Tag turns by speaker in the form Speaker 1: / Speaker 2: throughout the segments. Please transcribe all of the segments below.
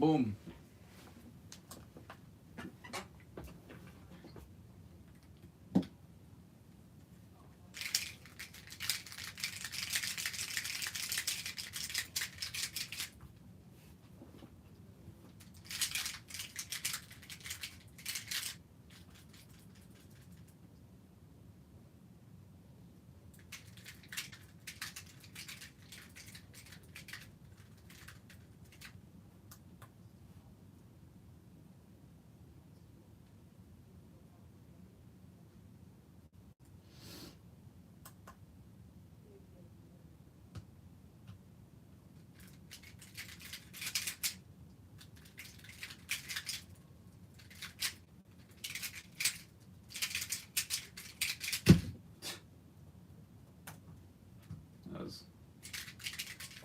Speaker 1: Boom. That was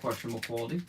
Speaker 1: questionable quality.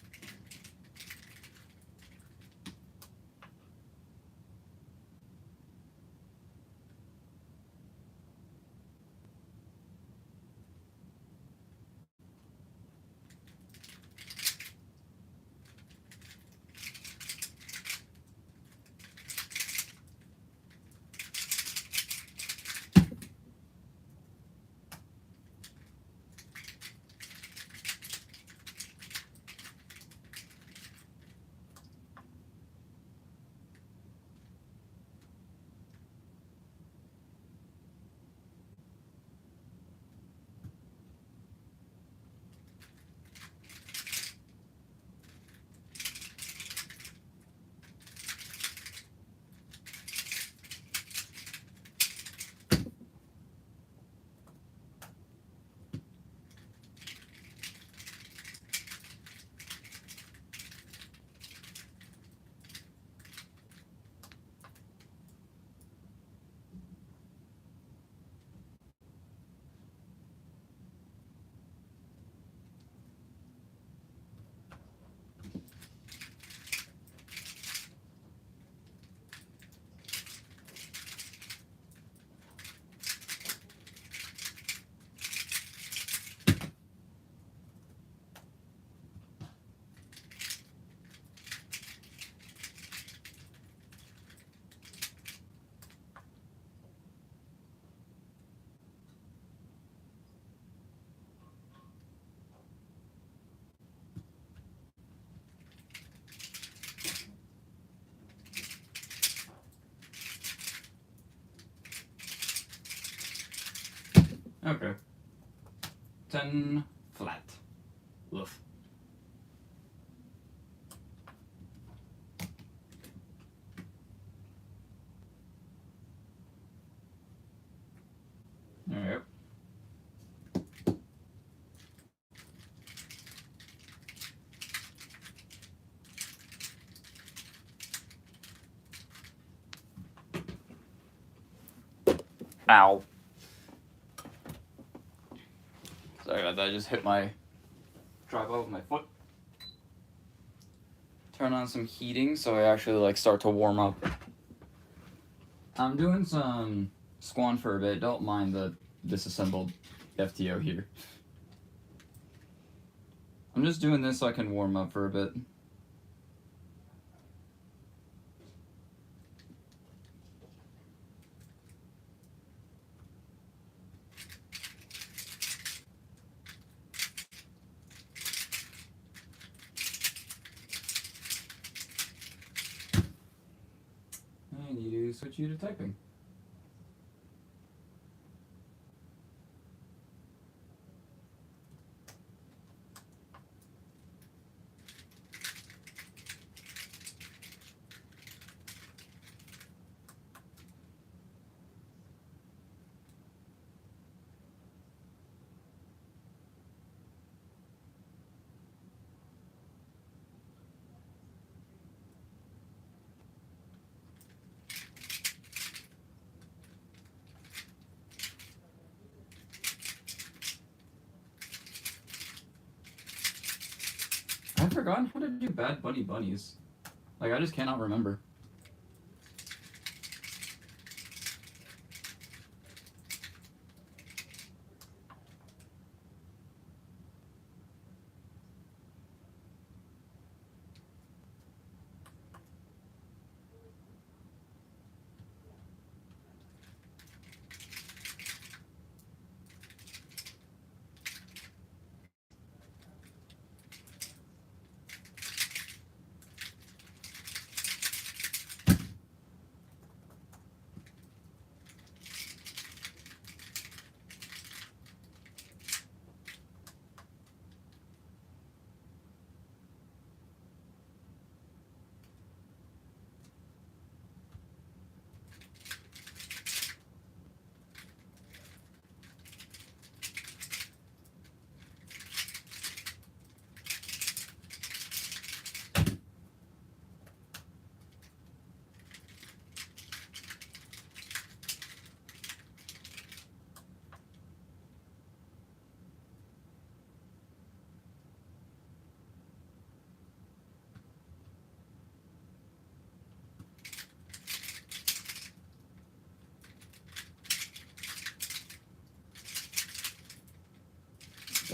Speaker 1: Okay. 10 flat. Woof. Alright. Ow. Sorry about that, I just hit my tripod with my foot. Turn on some heating so I actually start to warm up. I'm doing some Squan for a bit. Don't mind the disassembled FTO here. I'm just doing this so I can warm up for a bit. I need to switch you to typing. I've forgotten how to do Bad Bunny Bunnies. I just cannot remember.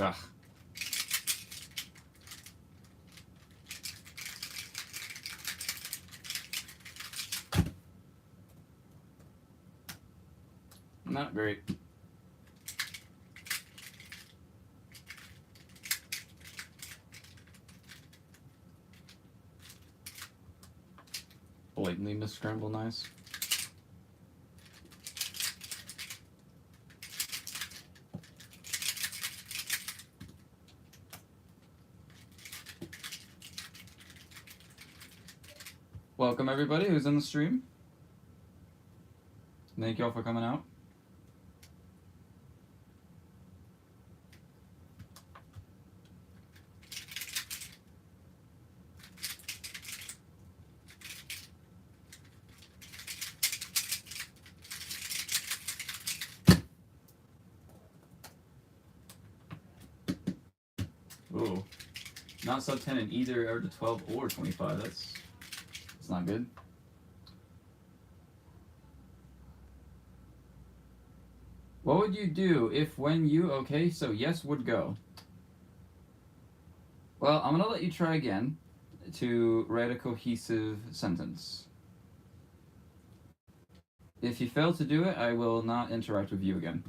Speaker 1: Ugh. Not great. Blatantly misscramble, nice. Welcome everybody who's in the stream. Thank you all for coming out. Ooh. Not sub 10 in either air to 12 or 25. That's not good. What would you do if when you, okay, so yes would go. Well, I'm gonna let you try again to write a cohesive sentence. If you fail to do it, I will not interact with you again.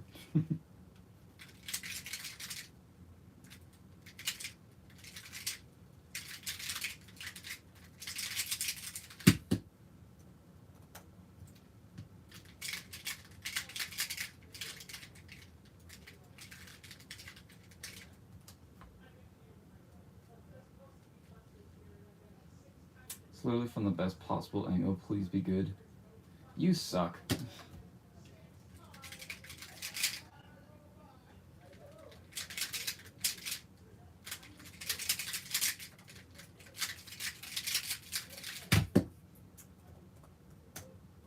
Speaker 1: Slowly from the best possible angle, please be good. You suck.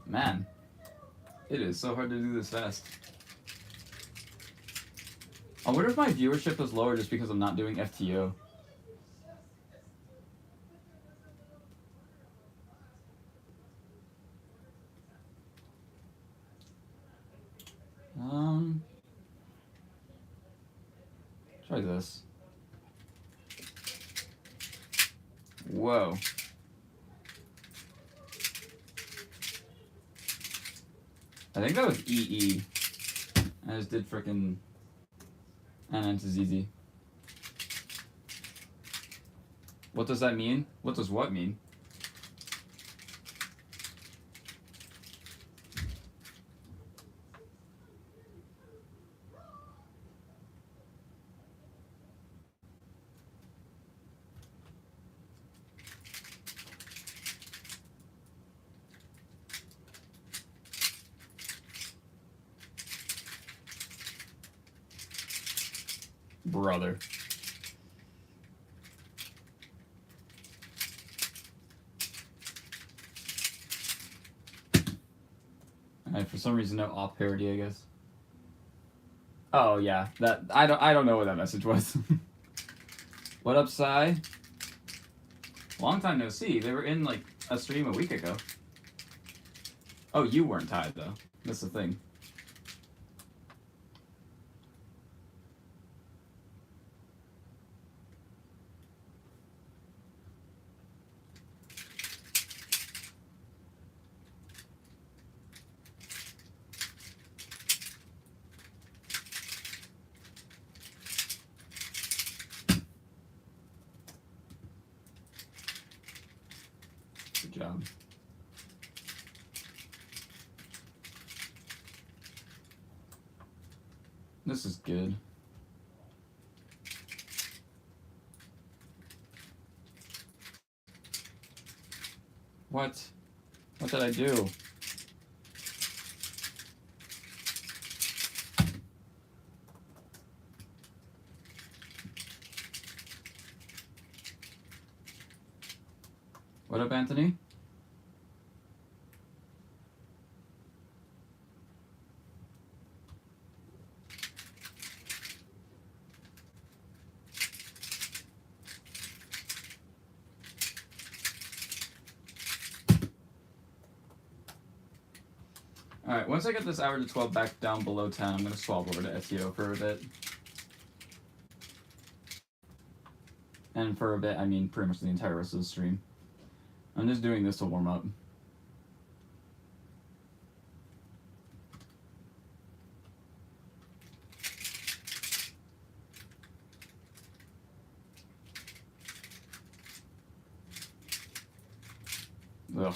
Speaker 1: Man, it is so hard to do this fast. I wonder if my viewership is lower just because I'm not doing FTO. Try this. Whoa. I think that was EE. I just did frickin' and it's easy. What does that mean? What does what mean? Brother. Alright, for some reason no off parody, I guess. Oh yeah, that I don't know what that message was. What up, Psy? Long time no see. They were in like a stream a week ago. Oh, you weren't tied though. That's the thing. Good job. This is good. What? What did I do? What up, Anthony? Alright, once I get this hour to 12 back down below 10, I'm going to swap over to SEO for a bit. And for a bit, I mean pretty much the entire rest of the stream. I'm just doing this to warm up. Ugh.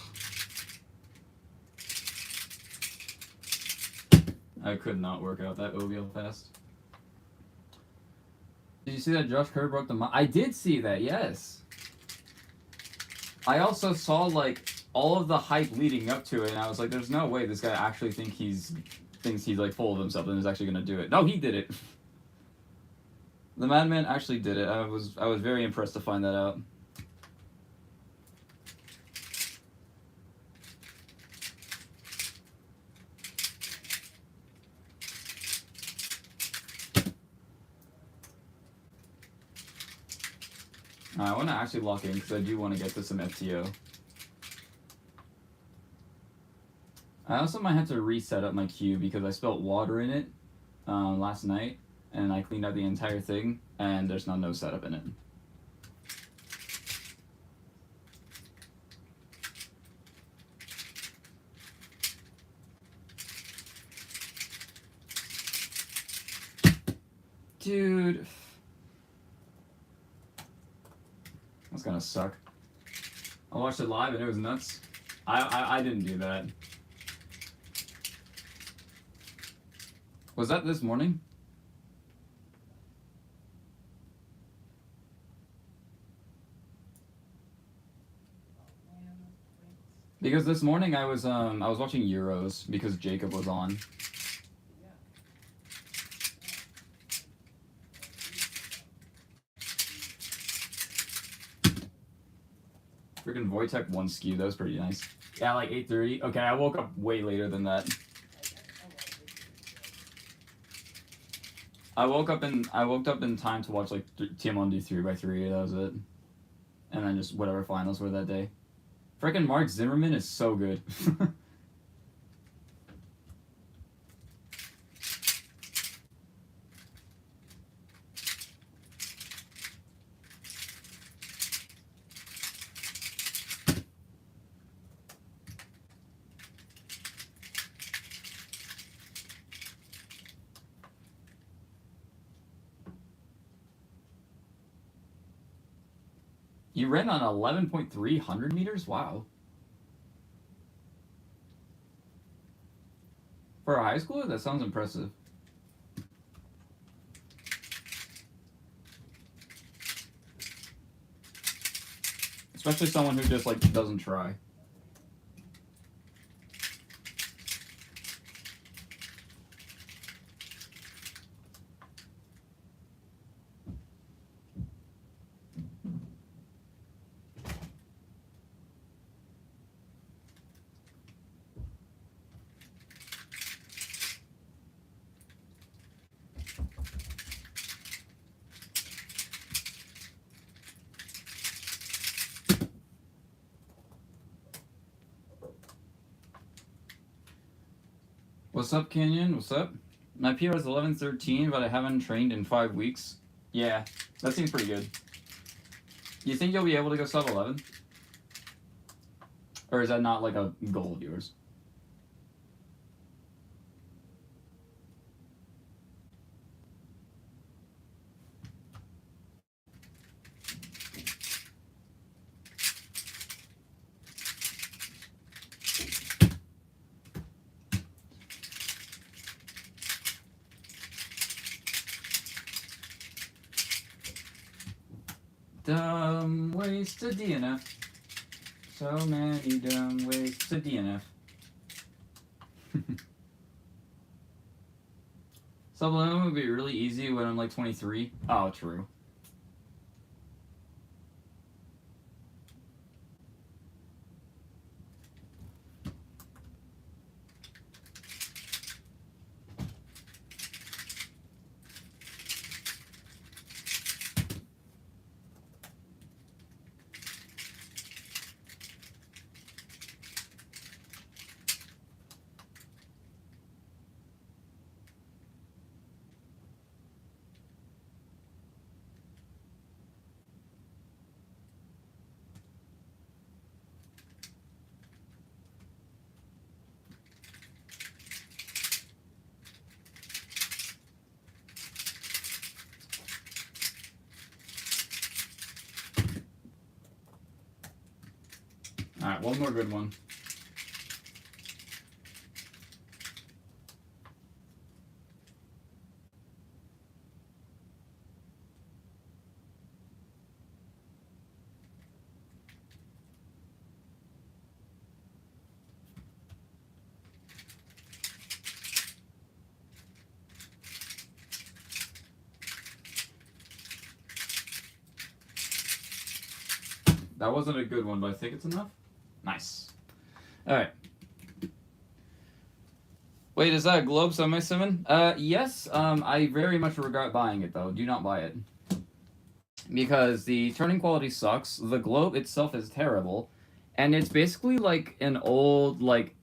Speaker 1: I could not work out that OBL fast. Did you see that Josh Kerr broke the mic? I did see that, yes. I also saw, like, all of the hype leading up to it, and I was like, there's no way this guy actually thinks he's like full of himself and is actually gonna do it. No, he did it. The Madman actually did it. I was very impressed to find that out. I want to actually lock in because I do want to get to some FTO. I also might have to reset up my queue because I spilled water in it last night, and I cleaned out the entire thing, and there's now no setup in it. Dude. That's gonna suck. I watched it live and it was nuts. I didn't do that. Was that this morning? Because this morning I was watching Euros because Jacob was on. Freaking Wojtek 1 skew, that was pretty nice. Yeah, like 8:30. Okay, I woke up way later than that. I woke up in time to watch like TM1 do 3x3. That was it, and then just whatever finals were that day. Freaking Mark Zimmerman is so good. You ran on 11.300 meters? Wow. For a high schooler, that sounds impressive. Especially someone who just, like, doesn't try. What's up, Canyon? What's up? My PR is 11:13, but I haven't trained in 5 weeks. Yeah, that seems pretty good. You think you'll be able to go sub 11? Or is that not like a goal of yours? Dumb ways to DNF. So many dumb ways to DNF. Sub 11 would be really easy when I'm like 23. Oh, true. Alright, one more good one. That wasn't a good one, but I think it's enough. Nice. Alright. Wait, is that a globe semi-summon? Yes. I very much regret buying it, though. Do not buy it. Because the turning quality sucks, the globe itself is terrible, and it's basically like an old, like,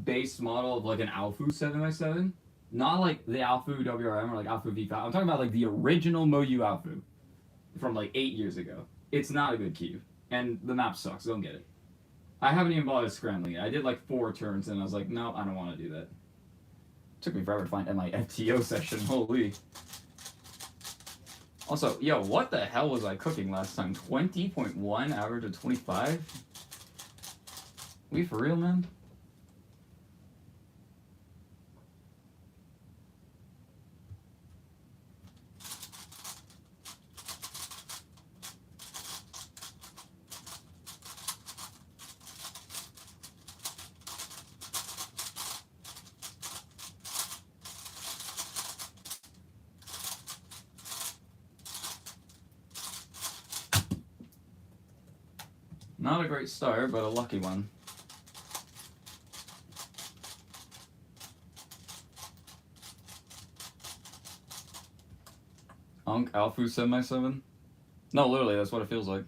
Speaker 1: base model of, like, an Alfu 7x7. Not like the Alfu WRM or, like, Alfu V5. I'm talking about, like, the original Moyu Alfu from, like, 8 years ago. It's not a good cube, and the map sucks. Don't get it. I haven't even bothered scrambling it. I did, like, 4 turns, and I was like, no, I don't want to do that. Took me forever to find my FTO session. Holy. Also, yo, what the hell was I cooking last time? 20.1, average of 25? We for real, man? Not a great start, but a lucky one. Unk Alfu semi-7? No, literally, that's what it feels like.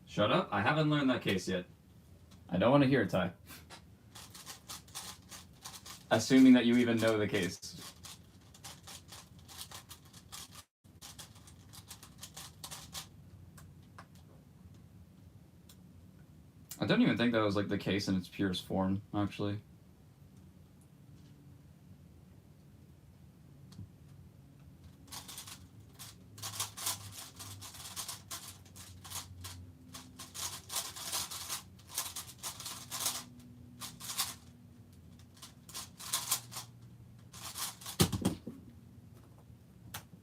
Speaker 1: Shut up. I haven't learned that case yet. I don't want to hear it, Ty. Assuming that you even know the case. I don't even think that was like the case in its purest form, actually.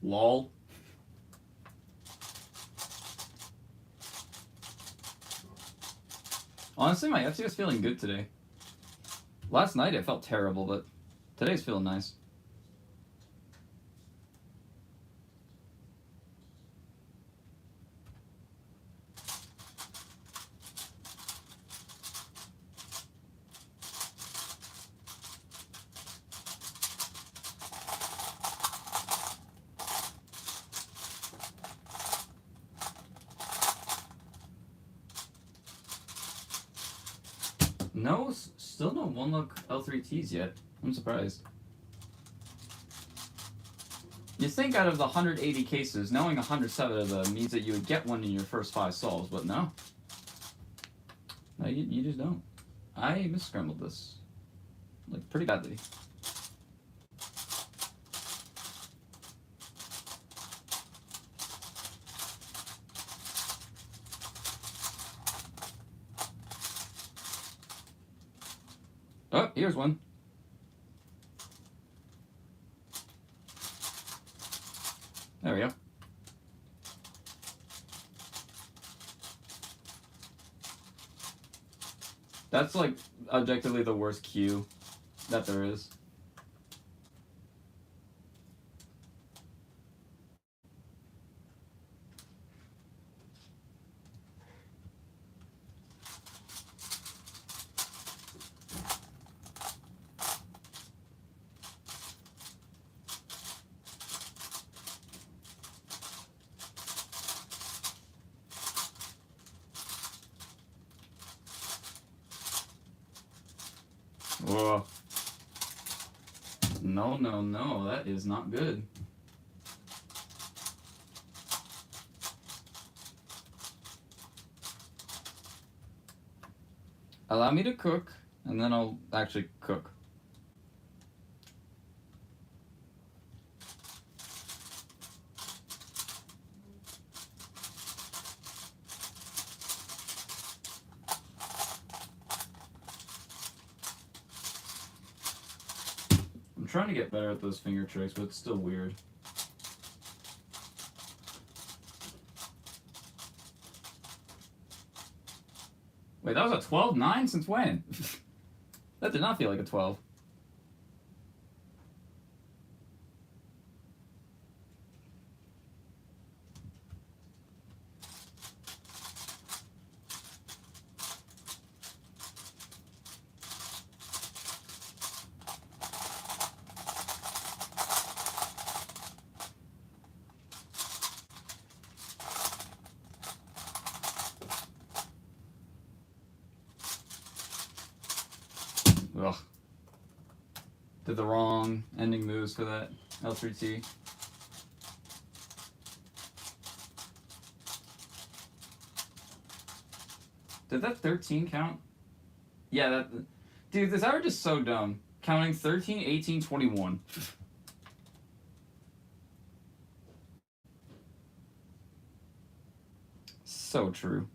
Speaker 1: Lol. Honestly, my FTO is feeling good today. Last night it felt terrible, but today's feeling nice. No, still no one-look L3Ts yet. I'm surprised. You'd think out of the 180 cases, knowing 107 of them means that you would get one in your first 5 solves, but no. No, you just don't. I misscrambled this. Like, pretty badly. Oh, here's one. There we go. That's like objectively the worst queue that there is. Whoa. No, no, no. That is not good. Allow me to cook, and then I'll actually cook. I'm trying to get better at those finger tricks, but it's still weird. Wait, that was a 12-9? Since when? That did not feel like a 12. Ugh. Did the wrong ending moves for that L3T. Did that 13 count? Yeah, that... Dude, this average is so dumb. Counting 13, 18, 21. So true.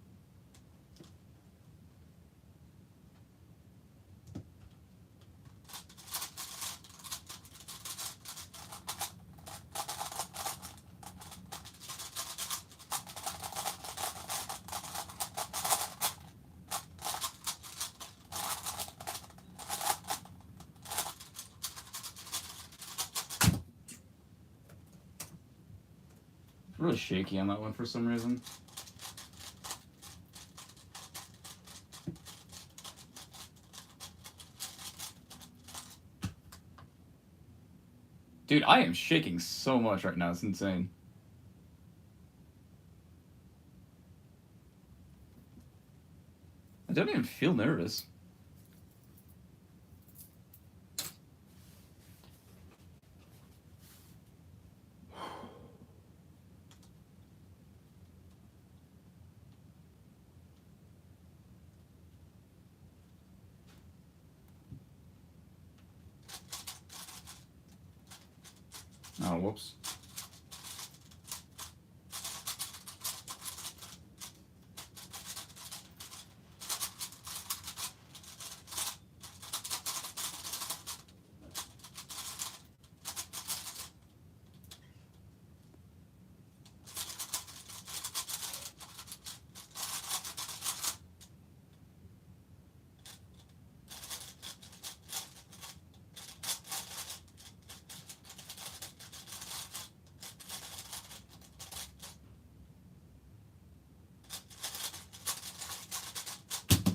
Speaker 1: Really shaky on that one for some reason. Dude, I am shaking so much right now. It's insane. I don't even feel nervous. Oh, whoops.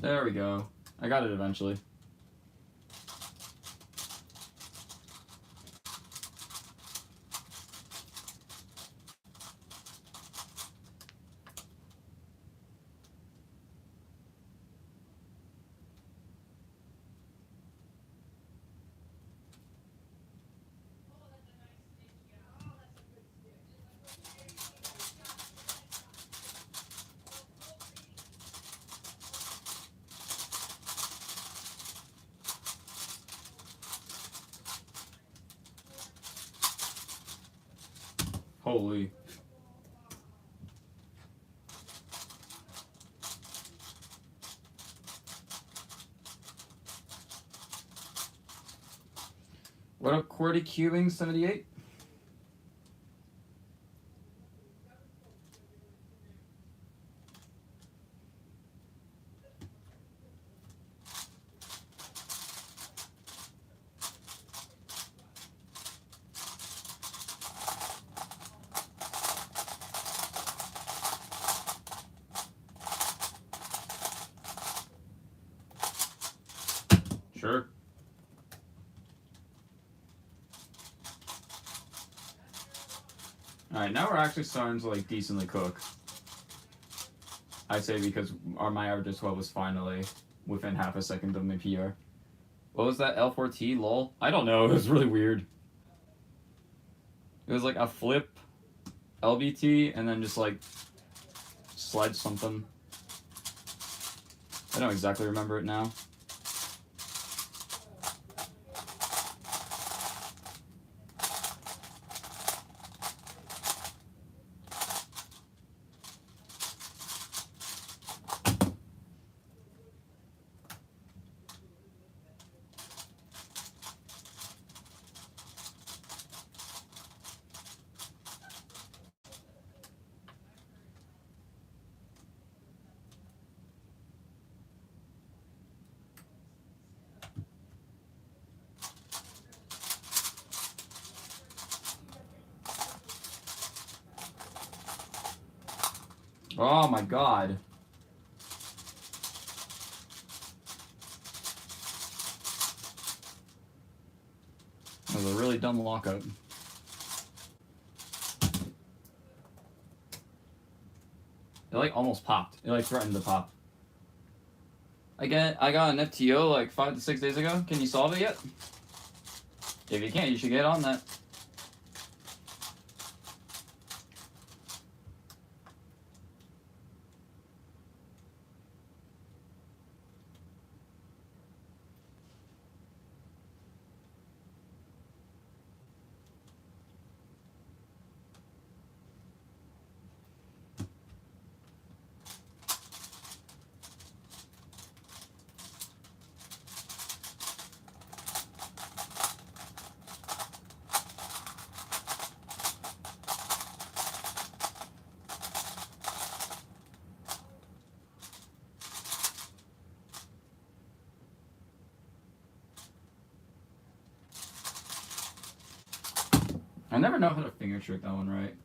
Speaker 1: There we go. I got it eventually. Holy. What up, QWERTY Cubing 78? Sure. Alright, now we're actually starting to like decently cook. I'd say because my average of 12 was finally within half a second of my PR. What was that L4T? Lol. I don't know. It was really weird. It was like a flip LBT and then just like slide something. I don't exactly remember it now. Oh my god. That was a really dumb lockup. It like almost popped. It like threatened to pop. I got an FTO like 5 to 6 days ago. Can you solve it yet? If you can't, you should get on that. I never know how to finger trick that one right.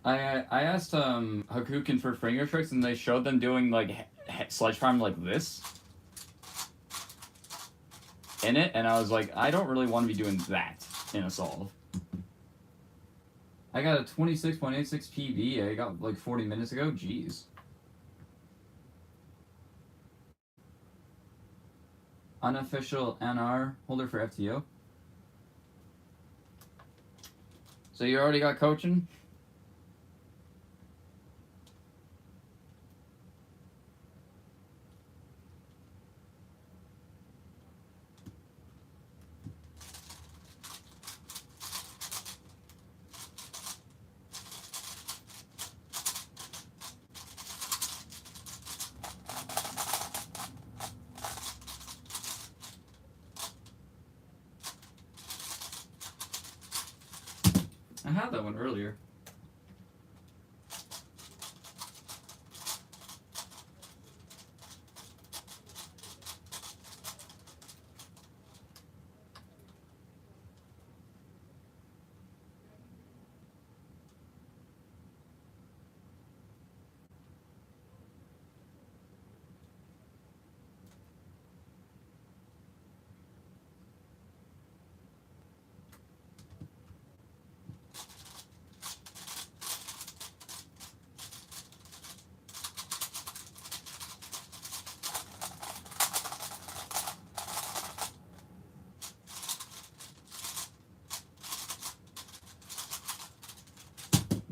Speaker 1: I asked Hakuken for finger tricks and they showed them doing like sledge farm like this in it, and I was like, I don't really want to be doing that in a solve. I got a 26.86 PV. I got like 40 minutes ago. Jeez. Unofficial NR holder for FTO. So you already got coaching? I had that one earlier.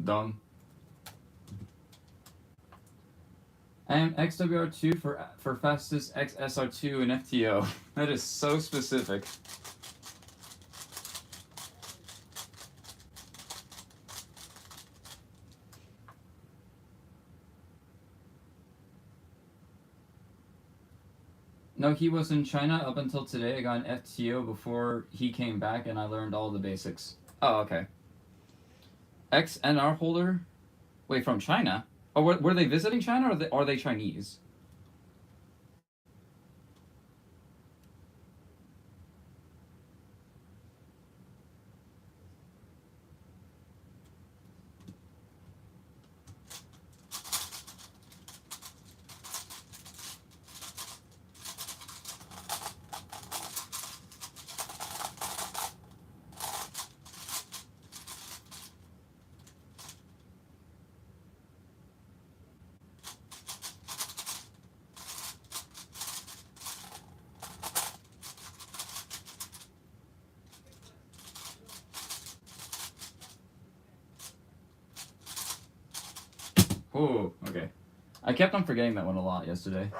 Speaker 1: Dumb. I am XWR2 for fastest XSR2 in FTO. That is so specific. No, he was in China up until today. I got an FTO before he came back and I learned all the basics. Oh, okay. XNR holder? Wait, from China? Oh, were they visiting China or are they Chinese? Oh, okay. I kept on forgetting that one a lot yesterday.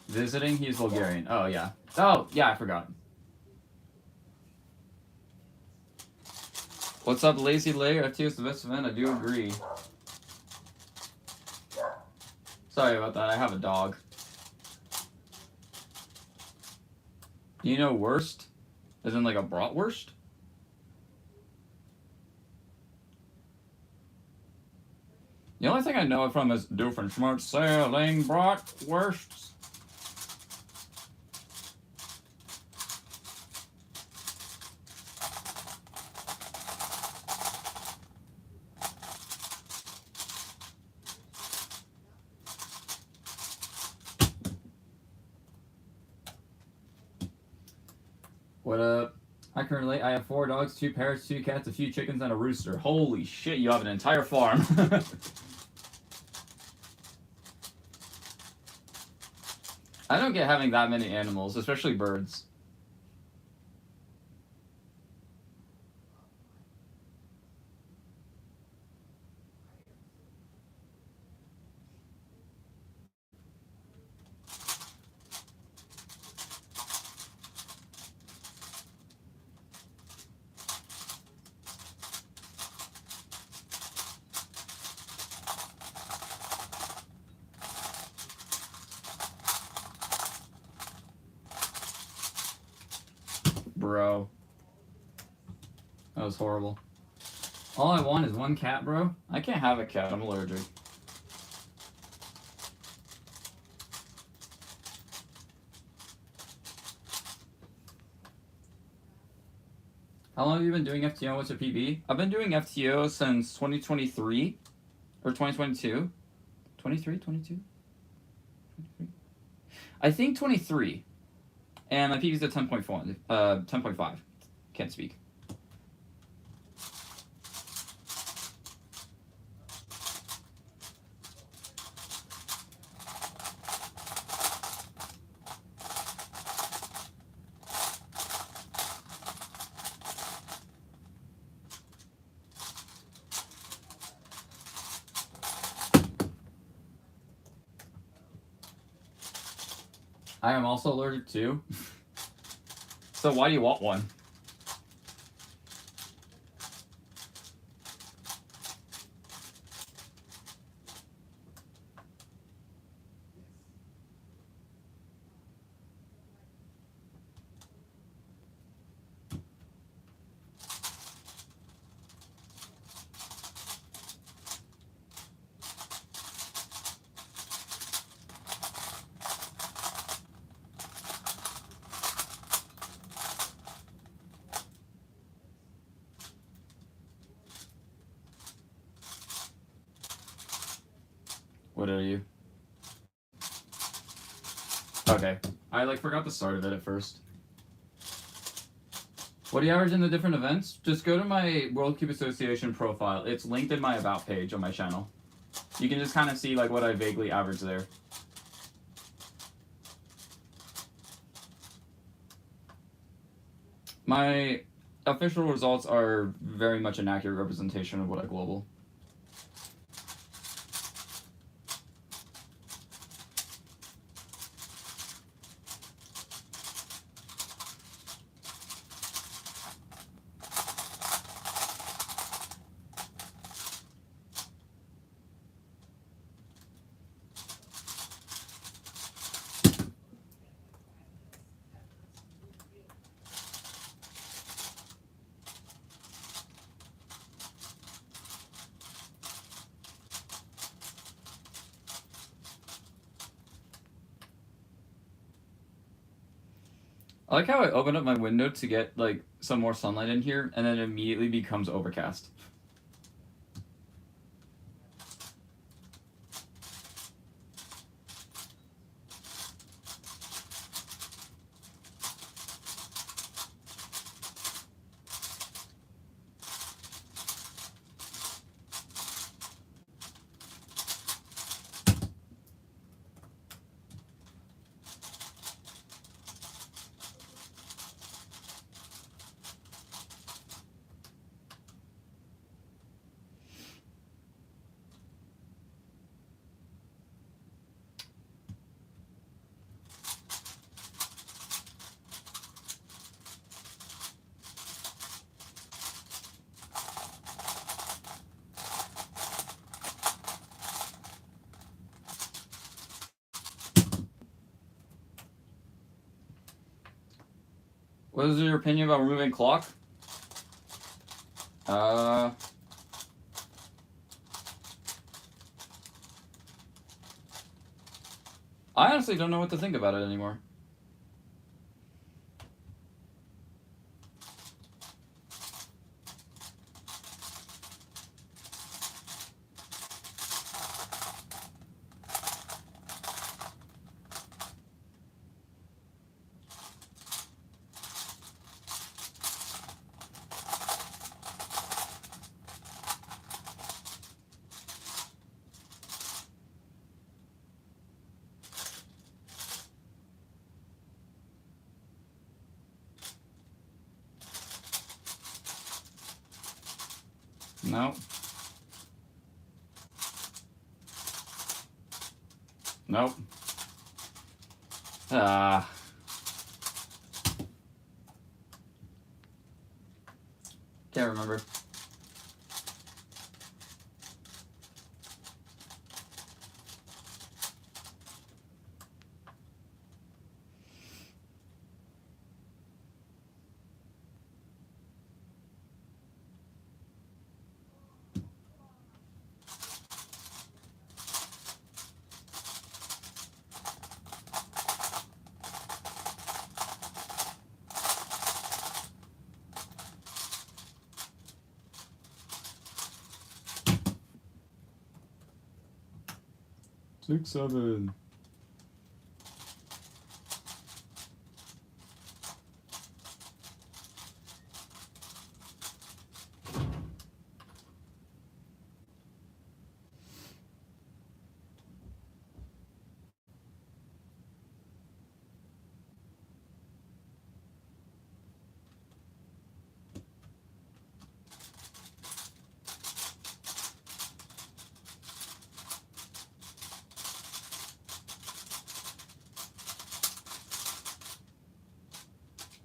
Speaker 1: Visiting, he's Bulgarian. Oh, yeah. Oh, yeah, I forgot. What's up, Lazy Layer? FTO is the best event. I do agree. Sorry about that. I have a dog. Do you know worst? As in like a bratwurst? The only thing I know it from is Doofenshmirtz selling bratwursts. What up? I currently have 4 dogs, 2 parrots, 2 cats, a few chickens, and a rooster. Holy shit, you have an entire farm. I don't get having that many animals, especially birds. Bro. That was horrible. All I want is 1 cat, bro. I can't have a cat. I'm allergic. How long have you been doing FTO? What's your PB? I've been doing FTO since 2023 or 2022. 23, 22? 23? I think 23. And my PB is at 10.4, 10.5. Can't speak. I am also allergic too. So why do you want one? What are you? Okay. I forgot the start of it at first. What do you average in the different events? Just go to my World Cube Association profile. It's linked in my About page on my channel. You can just kind of see what I vaguely average there. My official results are very much an accurate representation of what I global. I like how I open up my window to get some more sunlight in here, and then it immediately becomes overcast. What is your opinion about removing clock? I honestly don't know what to think about it anymore. No. Nope. Can't remember. Six, 7.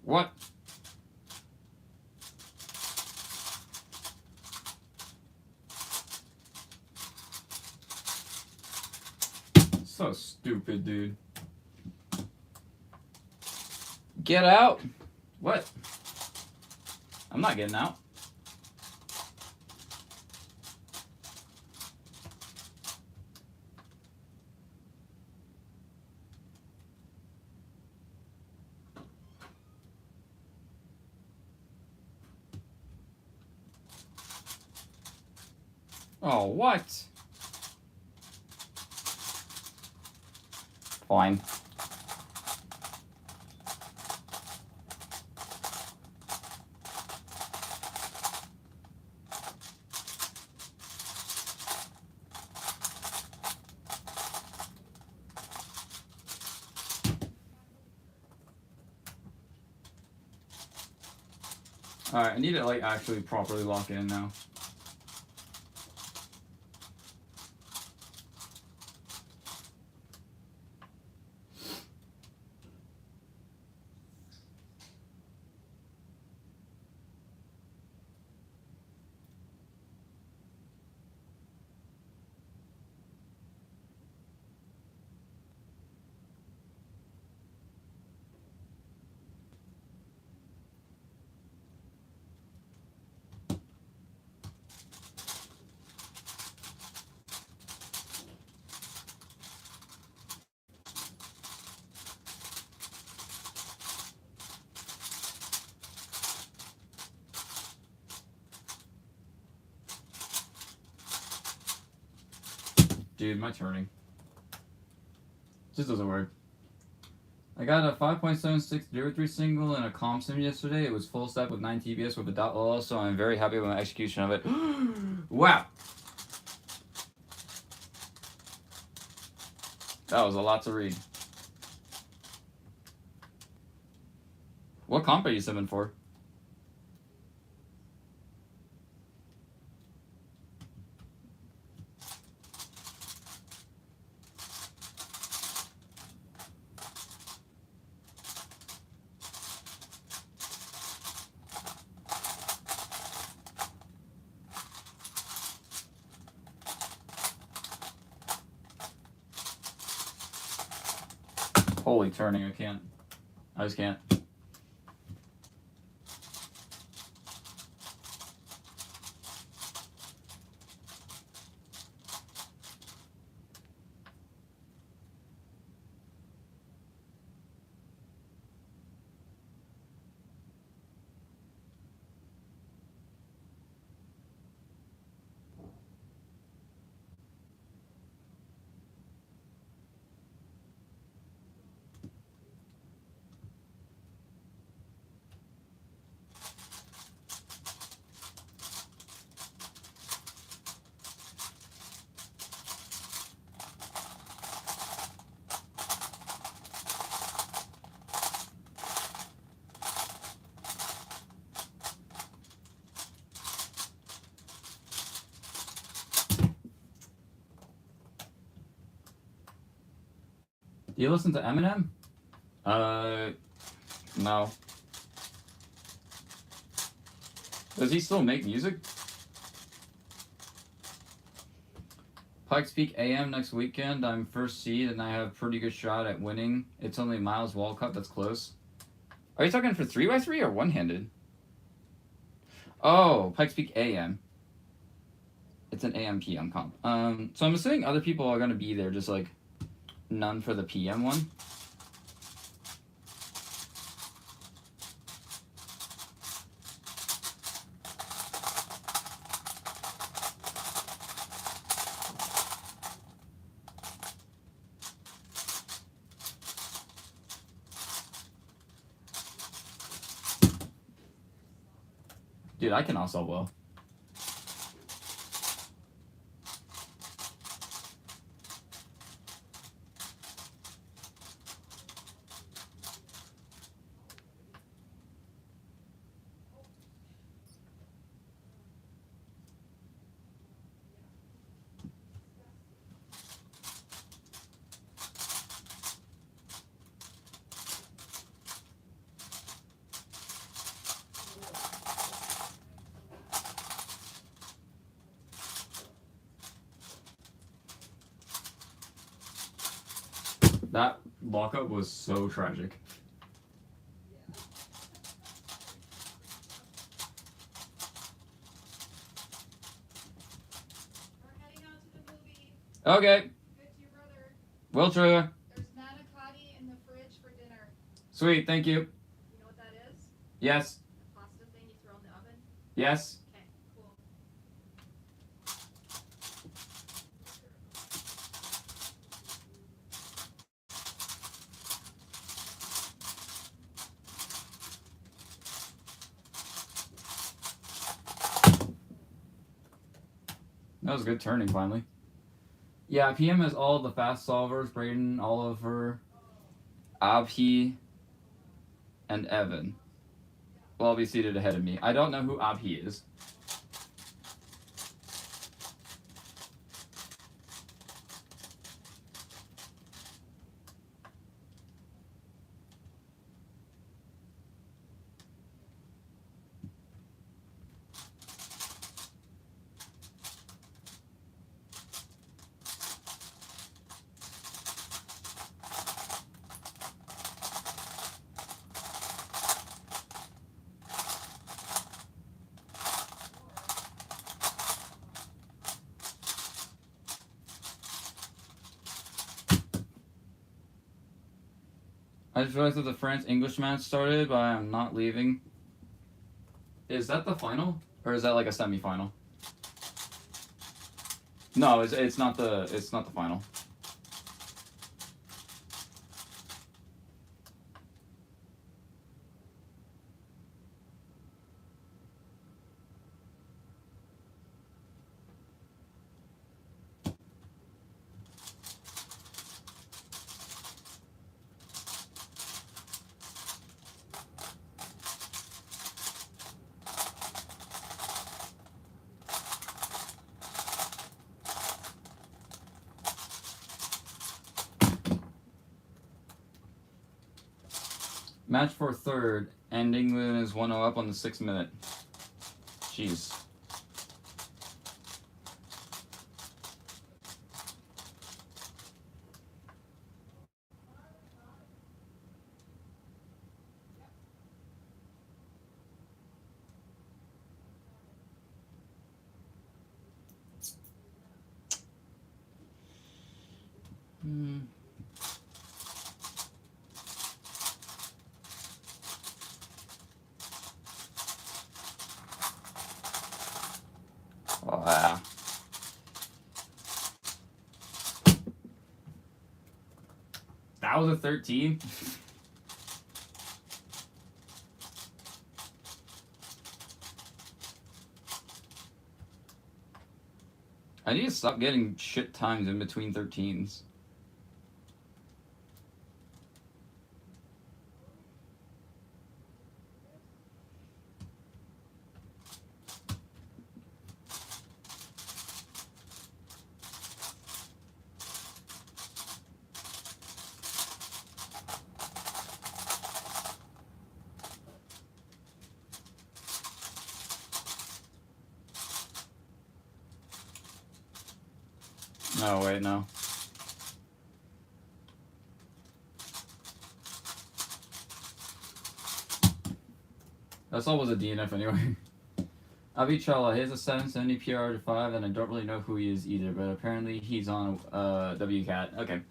Speaker 1: What? So stupid, dude. Get out. What? I'm not getting out. Oh, what? Fine. Alright, I need to like actually properly lock in now. Dude, my turning. Just doesn't work. I got a 5.7603 single and a comp sim yesterday. It was full stack with 9 TBS with a .ll, so I'm very happy with my execution of it. Wow! That was a lot to read. What comp are you simming for? Holy turning, I can't. I just can't. Do you listen to Eminem? No. Does he still make music? Pikes Peak AM next weekend. I'm first seed and I have pretty good shot at winning. It's only Miles Walcott that's close. Are you talking for 3x3 or one-handed? Oh, Pikes Peak AM. It's an AM PM comp. So I'm assuming other people are gonna be there, just like none for the PM one. Dude, I can also well. That lockup was so tragic.
Speaker 2: We're heading out to the movie.
Speaker 1: Okay.
Speaker 2: Good to your brother.
Speaker 1: Will Trigger.
Speaker 2: There's manicotti in the fridge for dinner.
Speaker 1: Sweet, thank you.
Speaker 2: You know what that is?
Speaker 1: Yes.
Speaker 2: The pasta thing you throw in the oven?
Speaker 1: Yes.
Speaker 2: Okay, cool.
Speaker 1: That was a good turning finally. Yeah, PM is all the fast solvers, Braden, Oliver, Abhi, and Evan. Will all be seated ahead of me. I don't know who Abhi is. I just realized that the France-English match started, but I am not leaving. Is that the final? Or is that like a semi-final? No, it's not the final. Match for third, and England is 1-0 up on the 6th minute. Jeez. Wow. That was a 13? I need to stop getting shit times in between 13s. No, wait, no. That's all was a DNF anyway. Avichala, he has a 770 PR to 5, and I don't really know who he is either, but apparently he's on WCAT. Okay.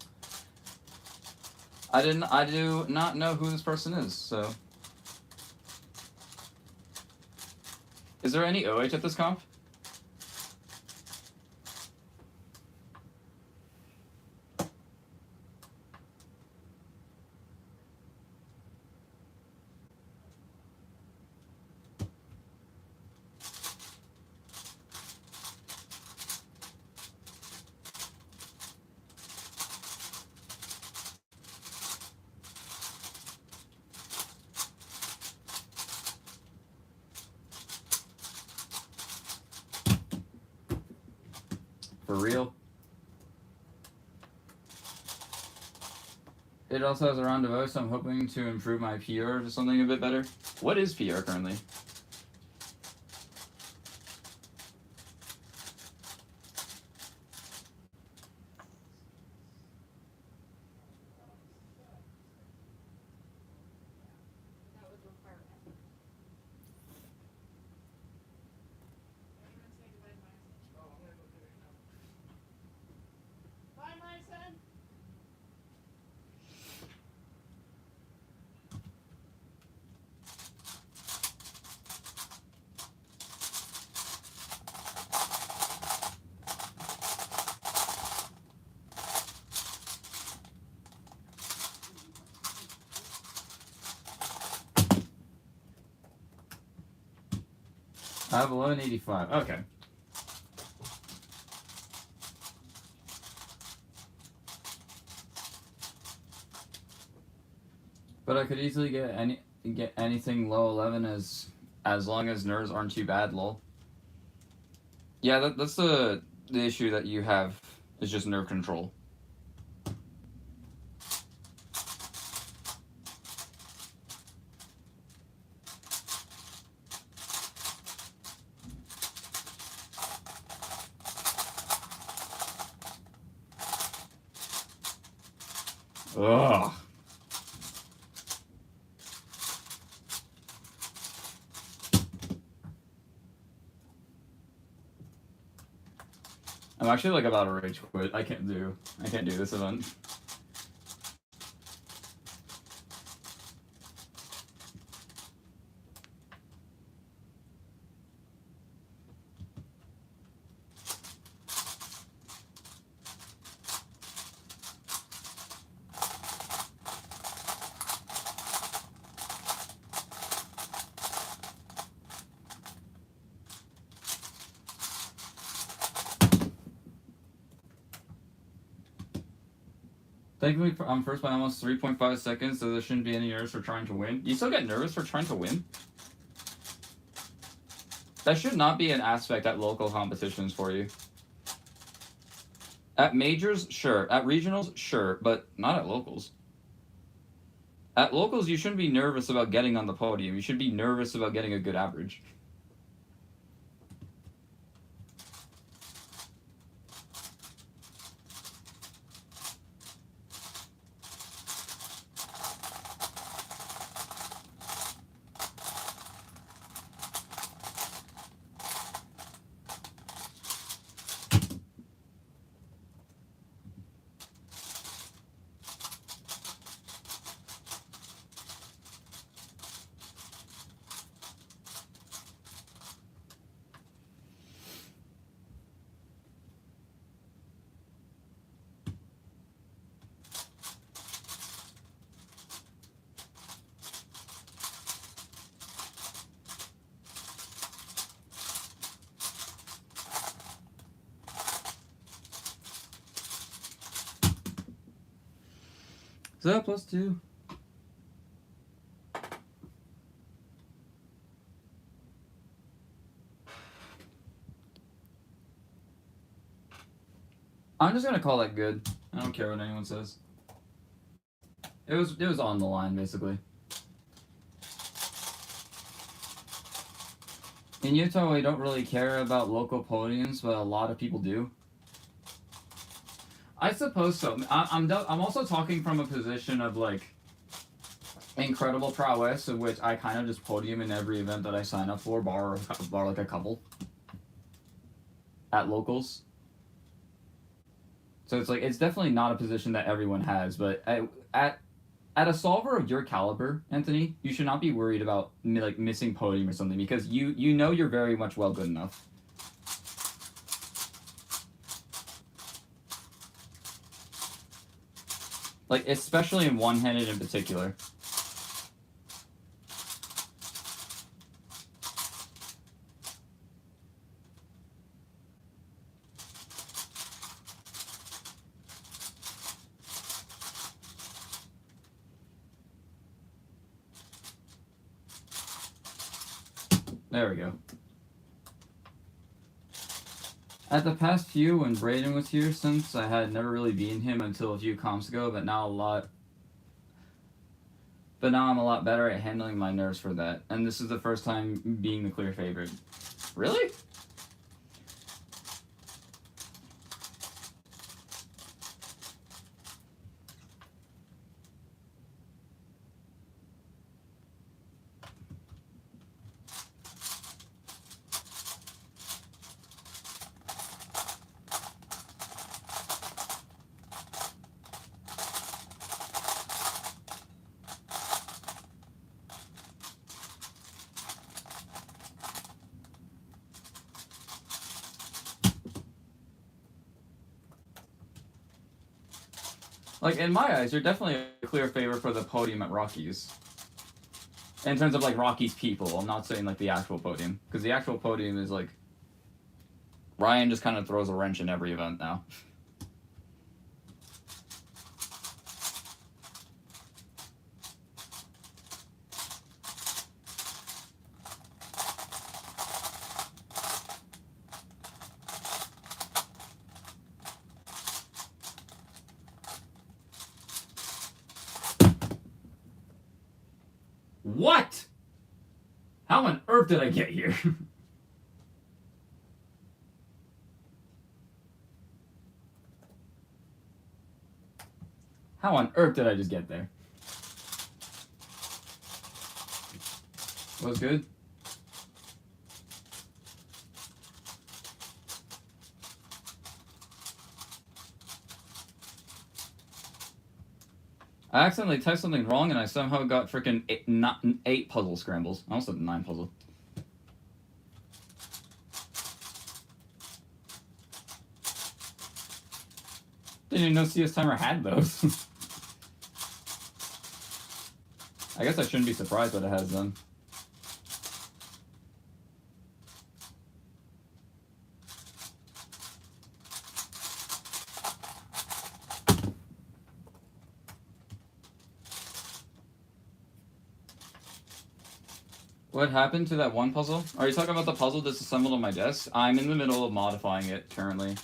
Speaker 1: I do not know who this person is, so. Is there any OH at this comp? For real? It also has a round of O, so I'm hoping to improve my PR to something a bit better. What is PR currently?
Speaker 2: That would require effort. Everyone's saying goodbye to Myson.
Speaker 3: Oh, I'm gonna go do it now.
Speaker 2: Bye, Myson.
Speaker 1: I have 1185. Okay. But I could easily get anything low 11 as long as nerves aren't too bad, lol. Yeah, that's the issue that you have is just nerve control. Ugh. I'm actually like about to rage quit. I can't do this event. Thankfully, I'm first by almost 3.5 seconds, so there shouldn't be any nerves for trying to win. You still get nervous for trying to win? That should not be an aspect at local competitions for you. At majors, sure. At regionals, sure, but not at locals. At locals, you shouldn't be nervous about getting on the podium. You should be nervous about getting a good average. Is that +2? I'm just gonna call that good. I don't care what anyone says. It was on the line basically. In Utah, we don't really care about local podiums, but a lot of people do. I suppose so. I'm also talking from a position of like incredible prowess, of which I kind of just podium in every event that I sign up for, bar like a couple at locals. So it's like it's definitely not a position that everyone has, but at a solver of your caliber, Anthony, you should not be worried about like missing podium or something because you know you're very much well good enough. Like especially in one-handed in particular. There we go. At the past few, when Braden was here, since I had never really beaten him until a few comps ago, but now I'm a lot better at handling my nerves for that, and this is the first time being the clear favorite. Really? Like, in my eyes, you're definitely a clear favorite for the podium at Rockies. In terms of, like, Rockies people. I'm not saying, like, the actual podium. Because the actual podium is, like... Ryan just kind of throws a wrench in every event now. What? How on earth did I get here? How on earth did I just get there? Was good? I accidentally typed something wrong and I somehow got freaking 8 puzzle scrambles. I almost said 9 puzzle. Didn't even know CS Timer had those. I guess I shouldn't be surprised that it has them. What happened to that one puzzle? Are you talking about the puzzle disassembled on my desk? I'm in the middle of modifying it currently.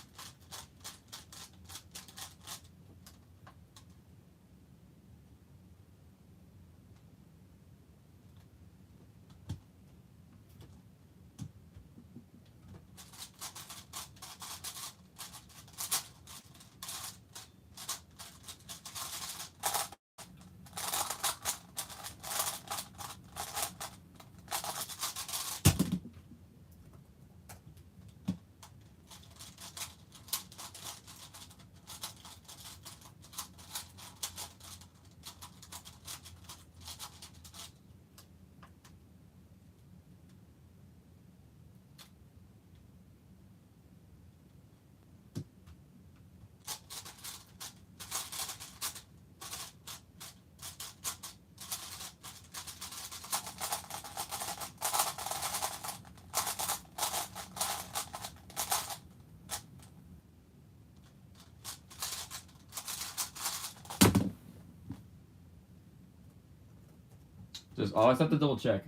Speaker 1: Just always have to double check.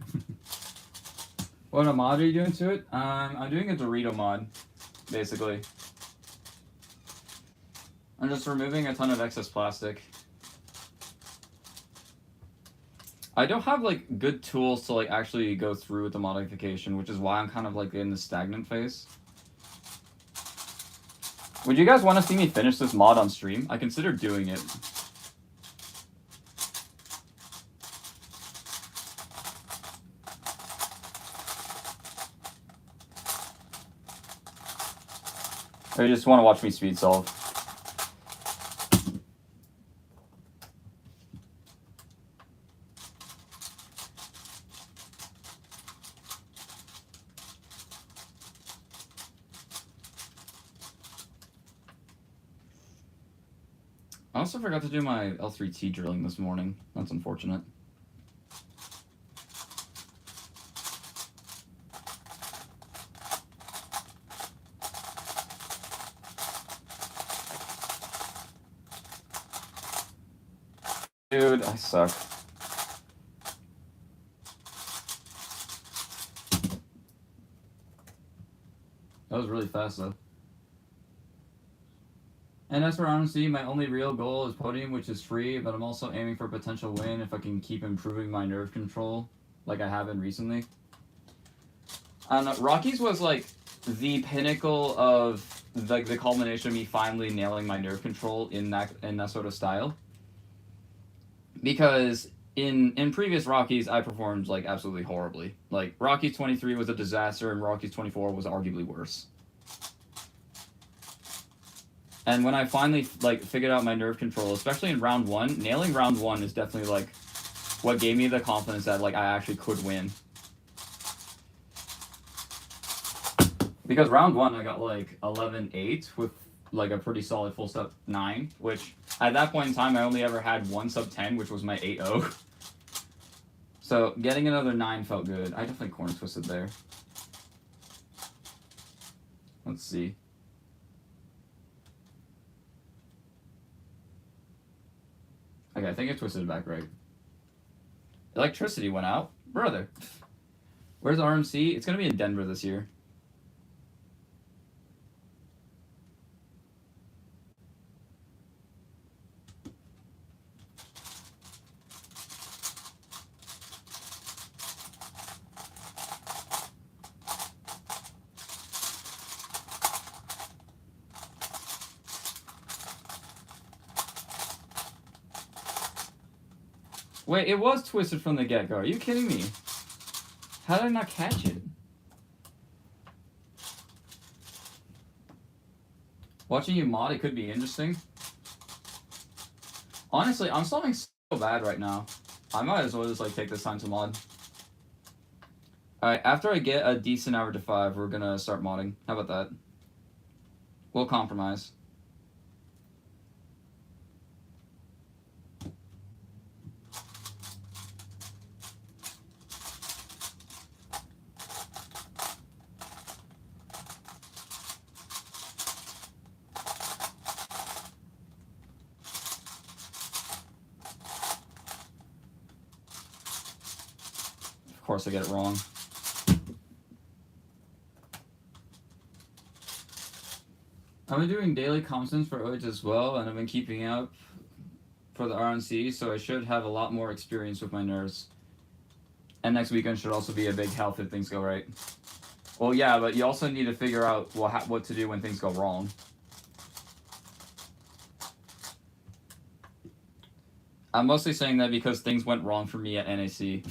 Speaker 1: What mod are you doing to it? I'm doing a Dorito mod, basically. I'm just removing a ton of excess plastic. I don't have like good tools to like actually go through with the modification, which is why I'm kind of like in the stagnant phase. Would you guys want to see me finish this mod on stream? I consider doing it. Or you just want to watch me speed solve? I also forgot to do my L3T drilling this morning. That's unfortunate. Dude, I suck. That was really fast though. And as for RMC, my only real goal is podium, which is free, but I'm also aiming for a potential win if I can keep improving my nerve control like I have been recently. I don't know, Rockies was like the pinnacle of the culmination of me finally nailing my nerve control in that sort of style. Because in previous Rockies, I performed like absolutely horribly. Like Rockies 23 was a disaster, and Rockies 24 was arguably worse. And when I finally like figured out my nerve control, especially in round 1, nailing round 1 is definitely like what gave me the confidence that like I actually could win. Because round 1 I got like 11-8 with like a pretty solid full step 9, which at that point in time I only ever had one sub 10, which was my 8-0. So getting another 9 felt good. I definitely corner twisted there. Let's see. Okay, I think I twisted it back right. Electricity went out. Brother. Where's RMC? It's going to be in Denver this year. Wait, it was twisted from the get-go. Are you kidding me? How did I not catch it? Watching you mod, it could be interesting. Honestly, I'm solving so bad right now. I might as well just like take this time to mod. Alright, after I get a decent average of 5, we're gonna start modding. How about that? We'll compromise. Of course I get it wrong. I've been doing daily constants for OH as well, and I've been keeping up for the RNC, so I should have a lot more experience with my nerves. And next weekend should also be a big help if things go right. Well, yeah, but you also need to figure out what to do when things go wrong. I'm mostly saying that because things went wrong for me at NAC.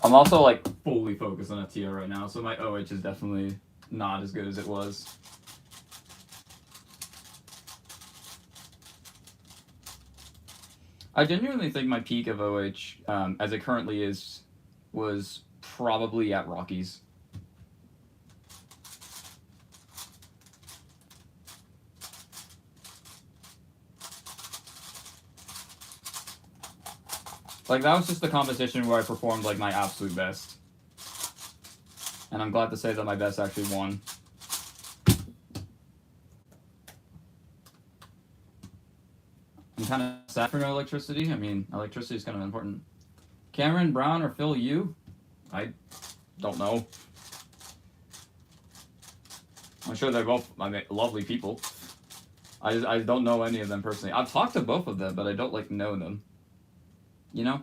Speaker 1: I'm also like fully focused on FTO right now, so my OH is definitely not as good as it was. I genuinely think my peak of OH, as it currently is, was probably at Rockies. Like, that was just the competition where I performed, like, my absolute best. And I'm glad to say that my best actually won. I'm kind of sad for no electricity. I mean, electricity is kind of important. Cameron Brown or Phil Yu? I don't know. I'm sure they're both, I mean, lovely people. I don't know any of them personally. I've talked to both of them, but I don't like know them. You know?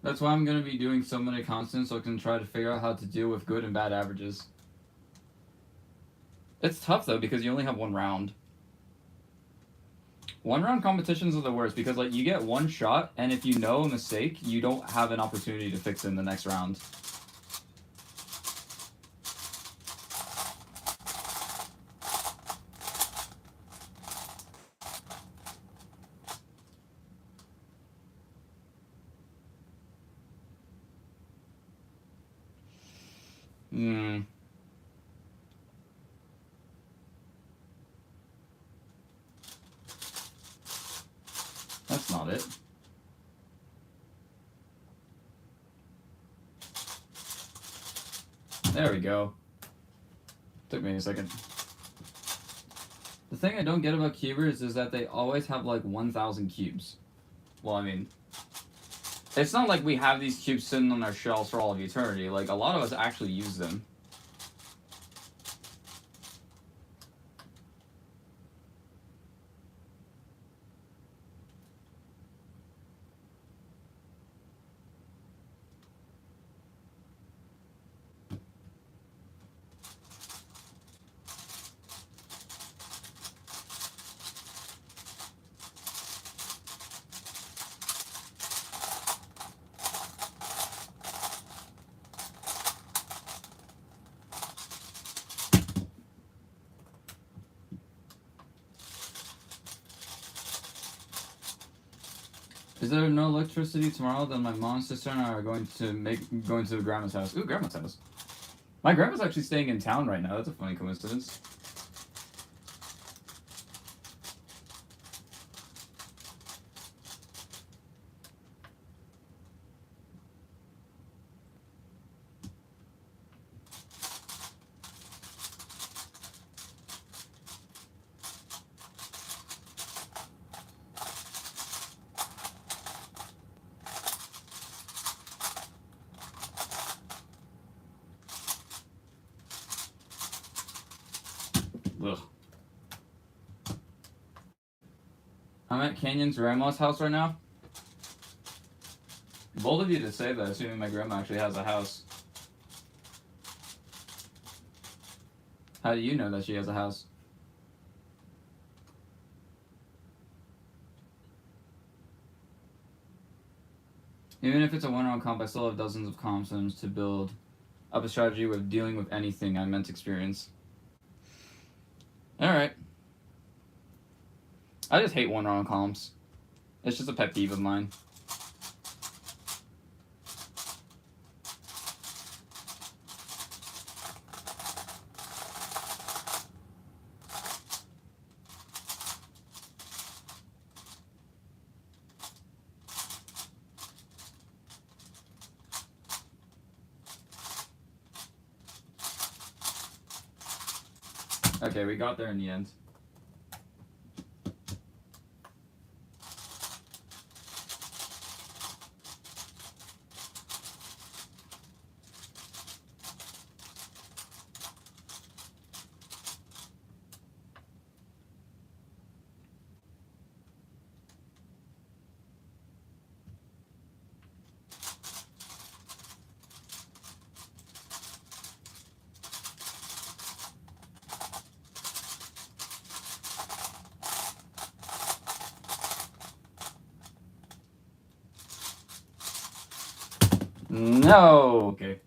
Speaker 1: That's why I'm going to be doing so many constants so I can try to figure out how to deal with good and bad averages. It's tough though because you only have one round. One round competitions are the worst because like you get one shot and if you know a mistake, you don't have an opportunity to fix it in the next round. Hmm. That's not it. There we go. Took me a second. The thing I don't get about cubers is that they always have like 1,000 cubes. Well, I mean, it's not like we have these cubes sitting on our shelves for all of eternity. Like, a lot of us actually use them. Is there no electricity tomorrow? Then my mom, sister, and I are going to grandma's house. Ooh, grandma's house. My grandma's actually staying in town right now. That's a funny coincidence. Ugh. I'm at Canyon's grandma's house right now. Bold of you to say that, assuming my grandma actually has a house. How do you know that she has a house? Even if it's a one-round comp, I still have dozens of comp sims to build up a strategy with dealing with anything I meant to experience. Alright. I just hate one-round comps. It's just a pet peeve of mine. Okay, we got there in the end. No. Okay.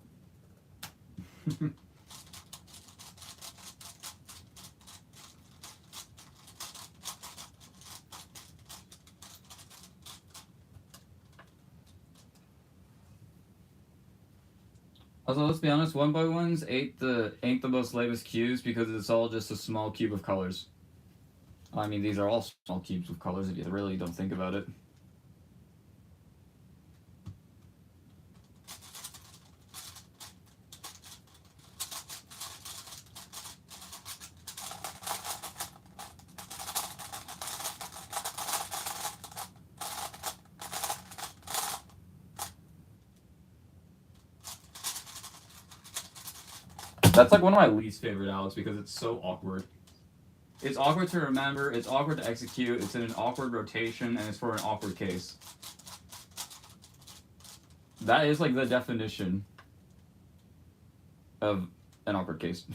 Speaker 1: Also, let's be honest, 1x1s ain't the most latest cubes because it's all just a small cube of colors. I mean, these are all small cubes of colors if you really don't think about it. That's like one of my least favorite Alex because it's so awkward. It's awkward to remember, it's awkward to execute, it's in an awkward rotation, and it's for an awkward case. That is like the definition of an awkward case.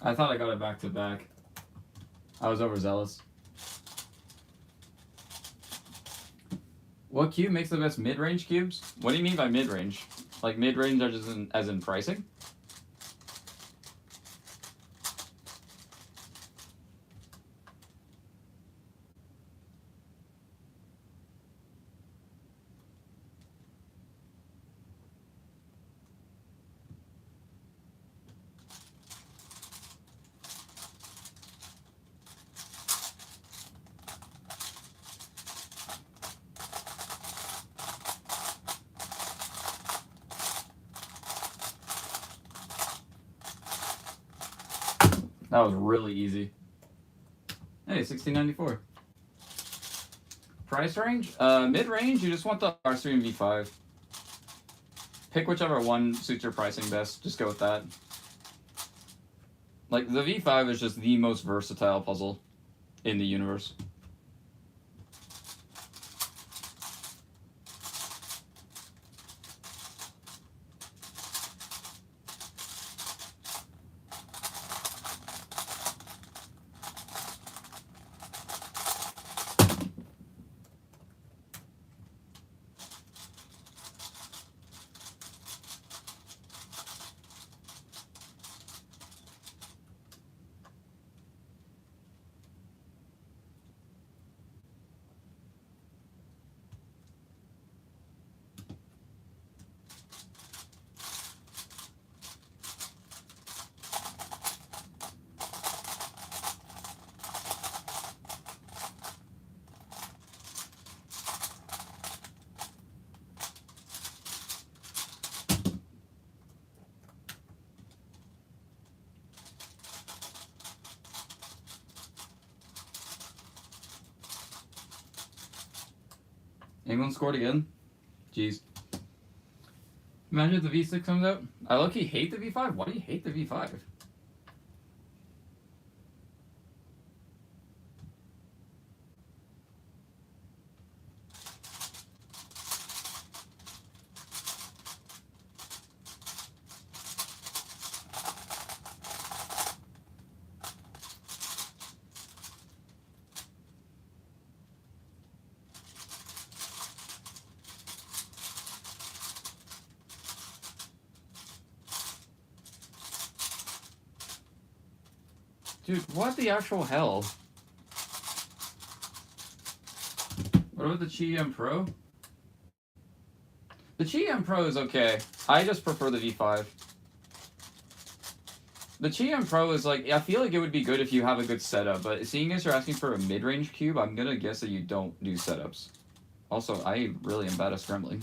Speaker 1: I thought I got it back to back. I was overzealous. What cube makes the best mid-range cubes? What do you mean by mid-range? Like mid-range as in pricing? That was really easy. Hey, 1694. Price range? Mid-range, you just want the R3 and V5. Pick whichever one suits your pricing best. Just go with that. Like, the V5 is just the most versatile puzzle in the universe. England scored again. Jeez. Imagine if the V6 comes out. I low-key hate the V5. Why do you hate the V5? Dude, what the actual hell? What about the Qi M Pro? The Qi M Pro is okay. I just prefer the V5. The Qi M Pro is like, I feel like it would be good if you have a good setup, but seeing as you're asking for a mid-range cube, I'm gonna guess that you don't do setups. Also, I really am bad at scrambling.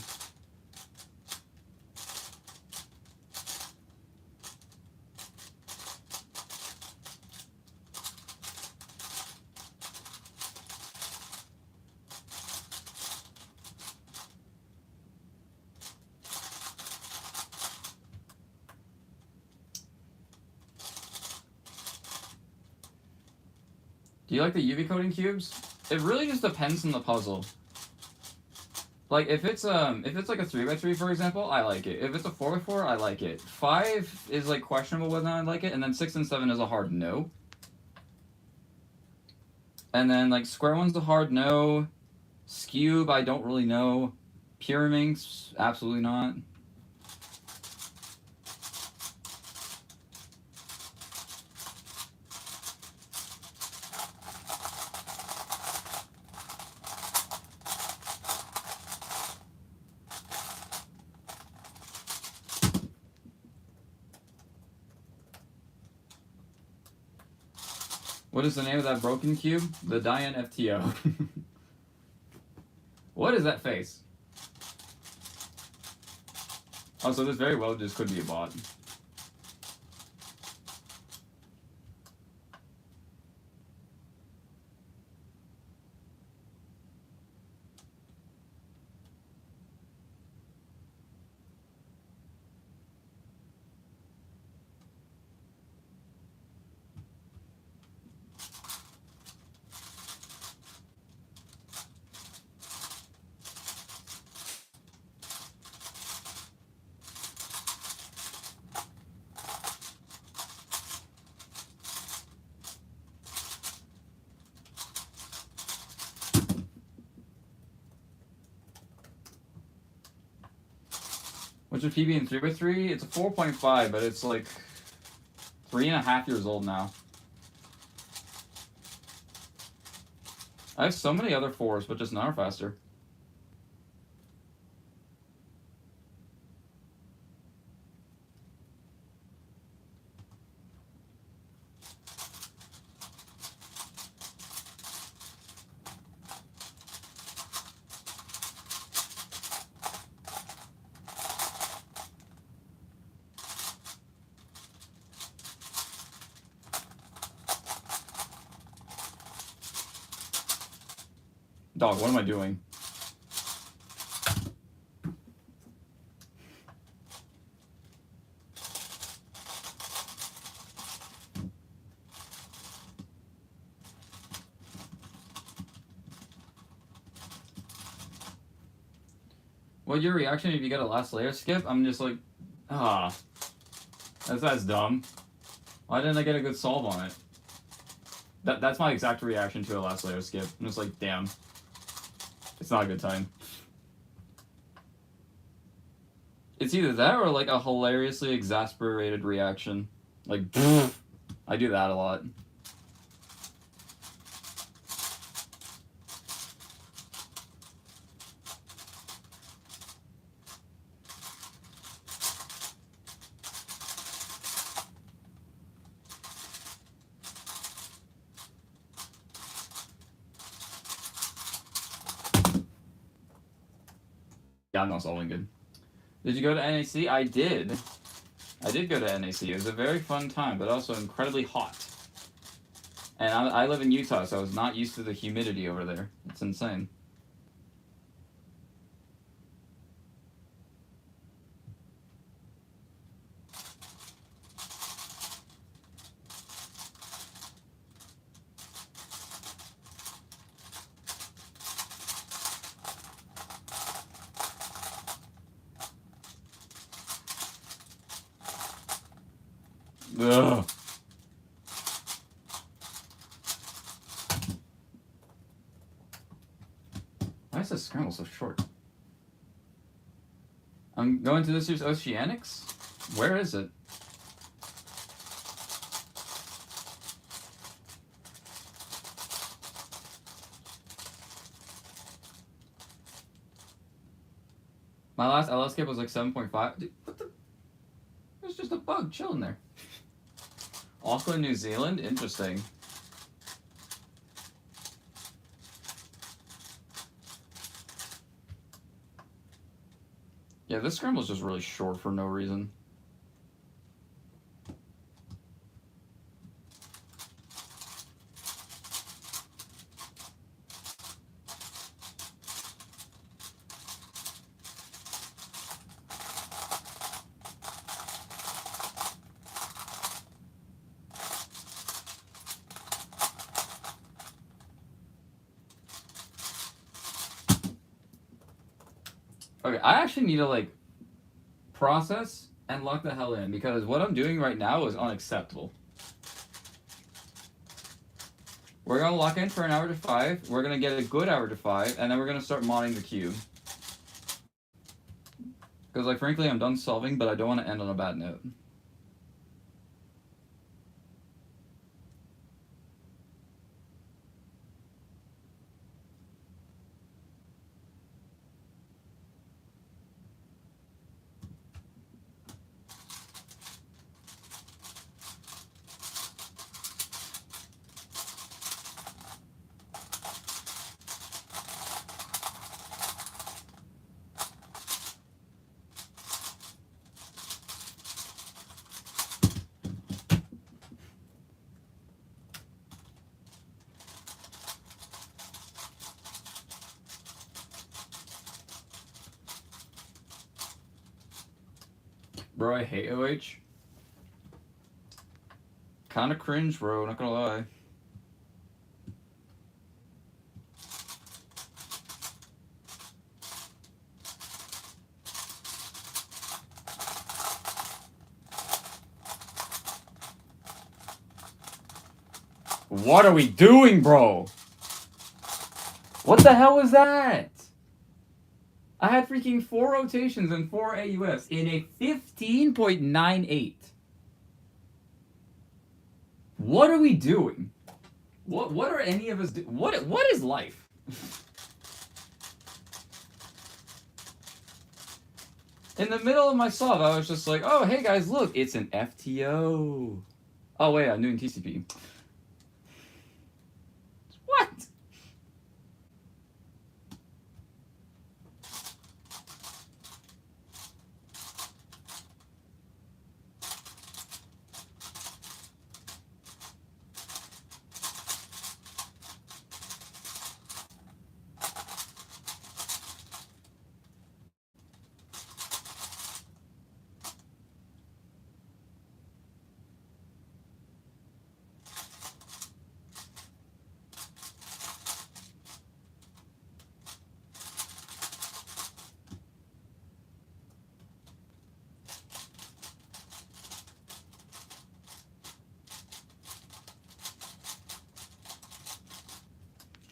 Speaker 1: Do you like the UV coating cubes? It really just depends on the puzzle. Like if it's like a 3x3 for example, I like it. If it's a 4x4, I like it. 5 is like questionable whether I like it, and then 6 and 7 is a hard no. And then like square one's a hard no. Scube, I don't really know. Pyraminx, absolutely not. What is the name of that broken cube? The Diane FTO. What is that face? Oh, so this very well just could be a bot. What's your PB in 3x3? It's a 4.5, but it's like 3.5 years old now. I have so many other 4s, but just none are faster. Dog, what am I doing? What's your reaction if you get a last layer skip? I'm just like, that's dumb. Why didn't I get a good solve on it? That's my exact reaction to a last layer skip. I'm just like, damn. It's not a good time. It's either that or like a hilariously exasperated reaction. Like, I do that a lot. Yeah, I'm not solving good. Did you go to NAC? I did. I did go to NAC. It was a very fun time, but also incredibly hot. And I live in Utah, so I was not used to the humidity over there. It's insane. Ugh. Why is this scramble so short? I'm going to this year's Oceanics? Where is it? My last LS skip was like 7.5. Dude, what the? There's just a bug chilling there. Auckland, New Zealand? Interesting. Yeah, this scramble's just really short for no reason. Okay, I actually need to like process and lock the hell in because what I'm doing right now is unacceptable. We're gonna lock in for an hour to 5. We're gonna get a good hour to 5, and then we're gonna start modding the cube. Because, like, frankly, I'm done solving, but I don't want to end on a bad note. Bro, I hate OH. Kinda cringe, bro, not gonna lie. What are we doing, bro? What the hell was that? I had freaking 4 rotations and 4 AUS in a 15.98. What are we doing? What are any of us do? What is life? In the middle of my solve, I was just like, oh, hey guys, look, it's an FTO. Oh, wait, I'm doing TCP. What?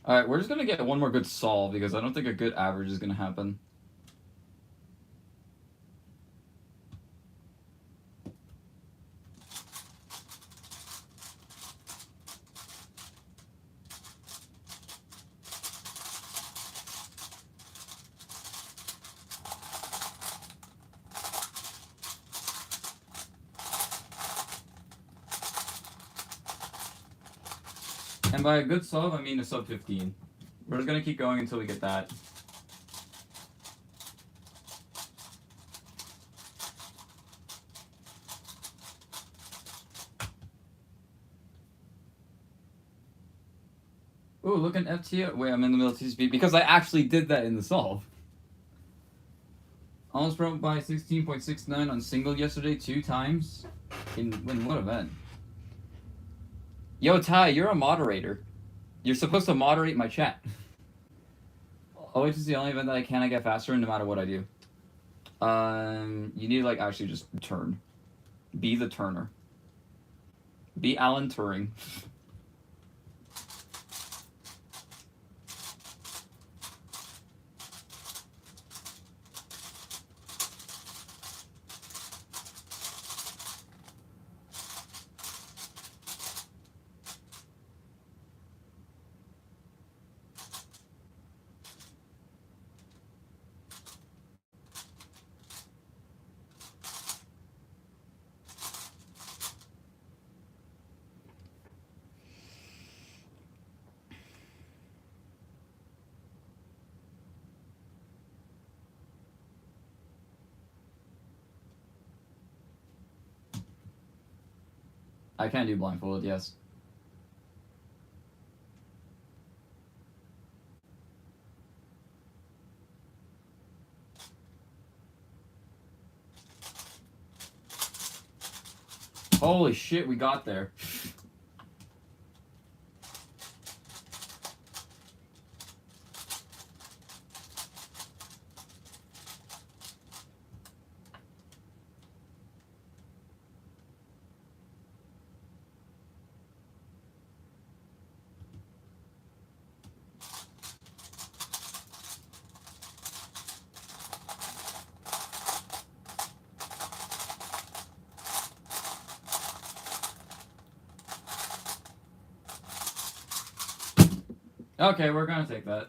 Speaker 1: Alright, we're just gonna get one more good solve because I don't think a good average is gonna happen. And by a good solve, I mean a sub 15. We're just gonna keep going until we get that. Ooh, look at FTO. Wait, I'm in the middle of TCP because I actually did that in the solve. Almost broke by 16.69 on single yesterday 2 times. In what event? Yo, Ty, you're a moderator. You're supposed to moderate my chat. OH is the only event that I can get faster no matter what I do. You need to like actually just turn. Be the turner. Be Alan Turing. I can do blindfolded, yes. Holy shit, we got there. Okay, we're gonna take that.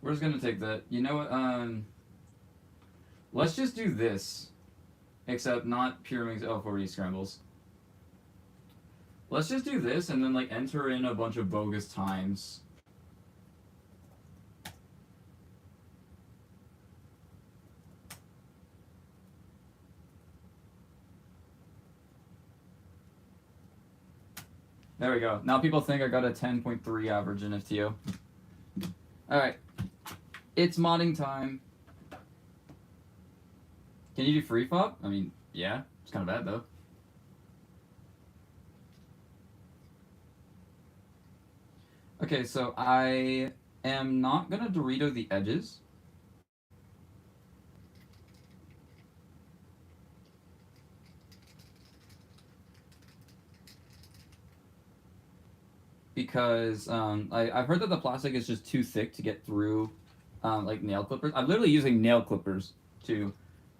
Speaker 1: We're just gonna take that. You know what? Let's just do this, except not pure wings L40 scrambles. Let's just do this and then like enter in a bunch of bogus times. There we go. Now people think I got a 10.3 average in FTO. Alright. It's modding time. Can you do free pop? I mean, yeah. It's kind of bad though. Okay, so I am not gonna Dorito the edges. Because I've heard that the plastic is just too thick to get through like nail clippers. I'm literally using nail clippers to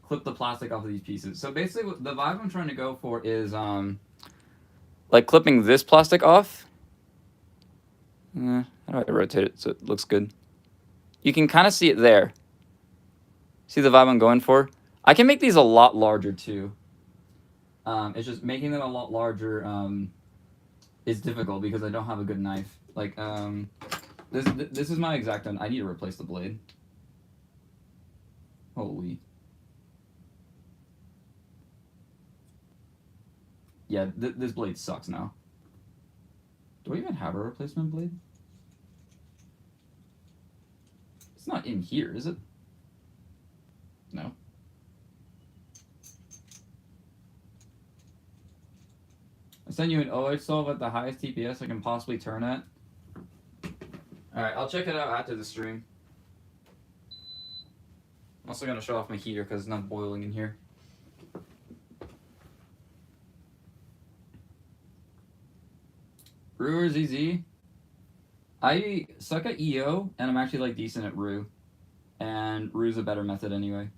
Speaker 1: clip the plastic off of these pieces. So basically the vibe I'm trying to go for is like clipping this plastic off. How do I rotate it so it looks good? You can kind of see it there. See the vibe I'm going for? I can make these a lot larger too. It's just making them a lot larger is difficult because I don't have a good knife. Like, this is my X-Acto. I need to replace the blade. Holy. Yeah, this blade sucks now. Do I even have a replacement blade? It's not in here, is it? No. I sent you an OH solve at the highest TPS I can possibly turn at. Alright, I'll check it out after the stream. I'm also gonna show off my heater because it's not boiling in here. Rue or ZZ? I suck at EO, and I'm actually like decent at Rue. And Rue's a better method anyway.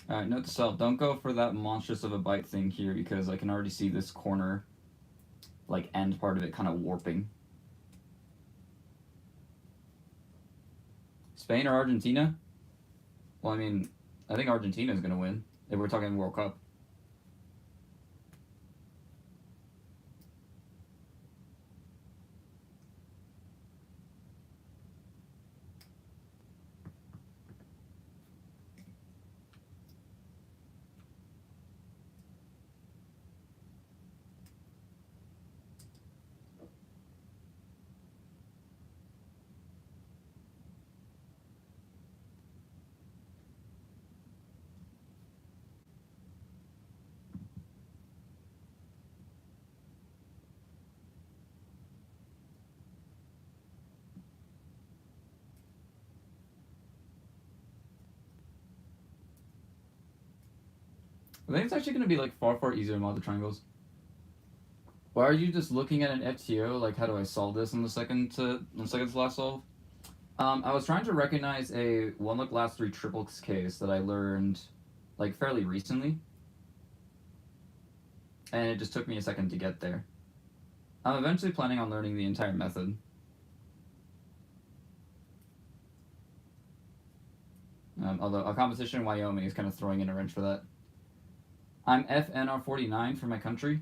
Speaker 1: Alright, note to self, don't go for that monstrous of a bite thing here because I can already see this corner, like end part of it kind of warping. Spain or Argentina? Well, I mean, I think Argentina is going to win if we're talking World Cup. I think it's actually going to be like far easier to mod the triangles. Why are you just looking at an FTO? Like, how do I solve this on the second to last solve? I was trying to recognize a one look last three triples case that I learned like fairly recently, and it just took me a second to get there. I'm eventually planning on learning the entire method. Although a competition in Wyoming is kind of throwing in a wrench for that. I'm FNR49 for my country.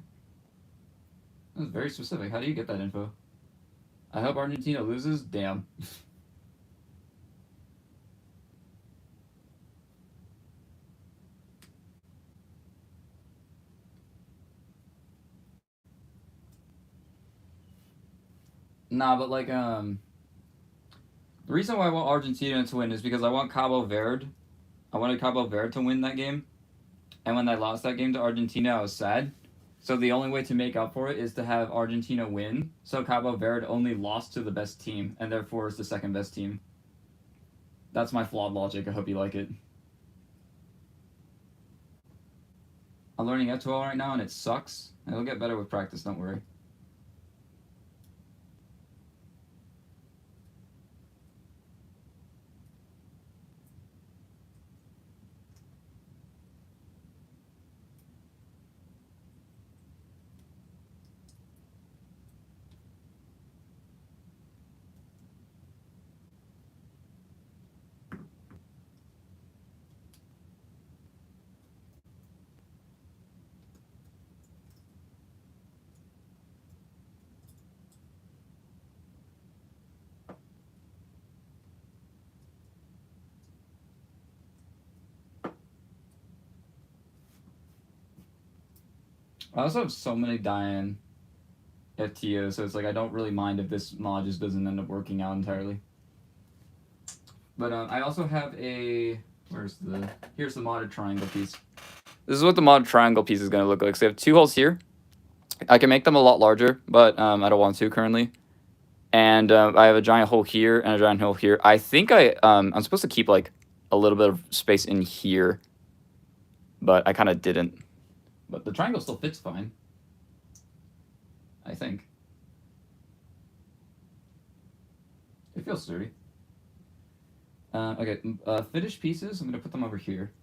Speaker 1: That was very specific. How do you get that info? I hope Argentina loses. Damn. Nah, but like the reason why I want Argentina to win is because I want Cabo Verde I wanted Cabo Verde to win that game, and when I lost that game to Argentina, I was sad. So the only way to make up for it is to have Argentina win, so Cabo Verde only lost to the best team, and therefore is the second best team. That's my flawed logic. I hope you like it. I'm learning Etoile right now, and it sucks. It'll get better with practice, don't worry. I also have so many Diane FTOs, so it's like I don't really mind if this mod just doesn't end up working out entirely. But I also have a... Here's the modded triangle piece. This is what the modded triangle piece is going to look like. So I have 2 holes here. I can make them a lot larger, but I don't want to currently. And I have a giant hole here and a giant hole here. I think I'm supposed to keep like a little bit of space in here, but I kind of didn't. But the triangle still fits fine, I think. It feels sturdy. Okay, finished pieces, I'm going to put them over here.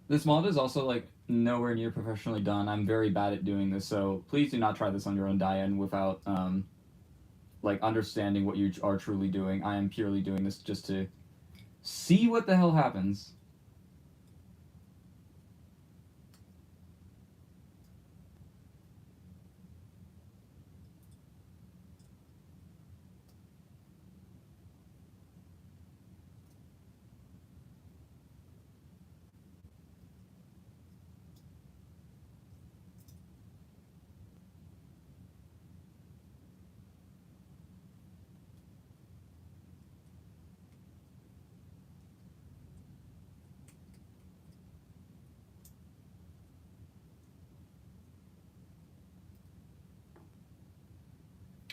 Speaker 1: This mod is also like nowhere near professionally done. I'm very bad at doing this, so please do not try this on your own Diane without like understanding what you are truly doing. I am purely doing this just to see what the hell happens.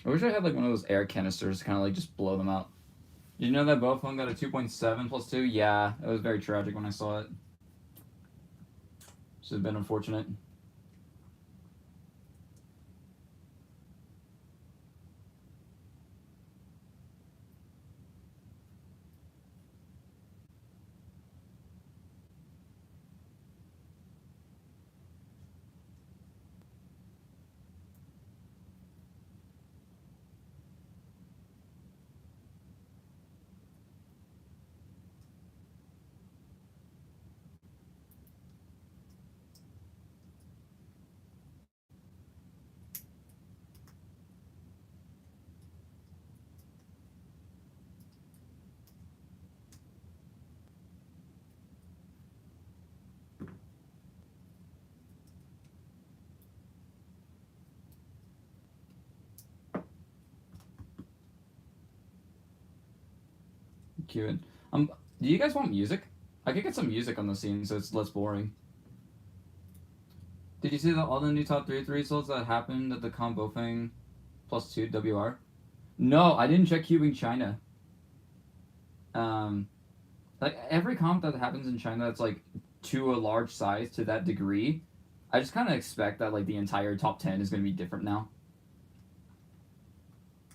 Speaker 1: I wish I had like one of those air canisters to kind of like just blow them out. Did you know that both of them got a 2.7 plus 2? Yeah, it was very tragic when I saw it. Should have been unfortunate. Cute. Do you guys want music? I could get some music on the scene so it's less boring. Did you see all the new top 3 results that happened at the combo thing plus 2 WR? No, I didn't check cubing China. Like every comp that happens in China that's like to a large size to that degree, I just kind of expect that like the entire top 10 is going to be different now.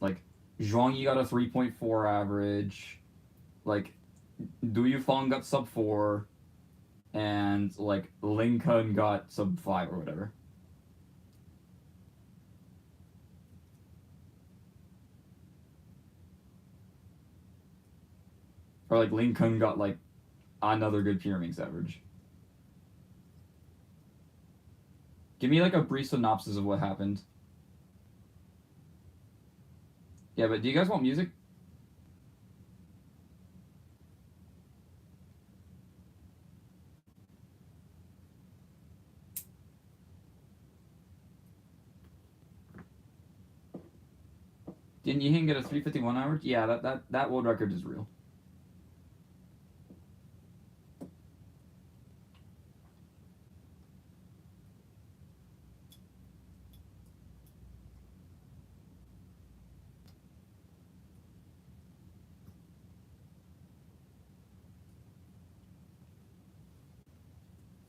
Speaker 1: Like Zhuang Yi got a 3.4 average. Like Du Yufeng got sub 4, and like Ling Kun got sub 5 or whatever. Or like Ling Kun got like another good Pyraminx average. Give me like a brief synopsis of what happened. Yeah, but do you guys want music? Didn't Yihin get a 351 average? Yeah, that world record is real.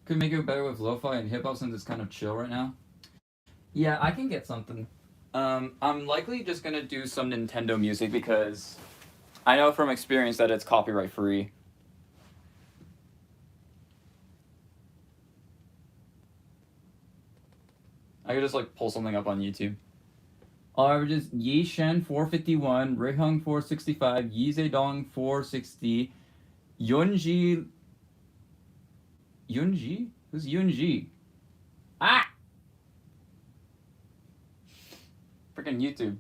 Speaker 1: Could make it better with lo-fi and hip-hop since it's kind of chill right now. Yeah, I can get something. I'm likely just gonna do some Nintendo music because I know from experience that it's copyright free. I could just like pull something up on YouTube. All averages: Yi Shen 451, Rihung 465, Yi Zedong 460, Yunji. Yunji? Who's Yunji? Ah! Freaking YouTube.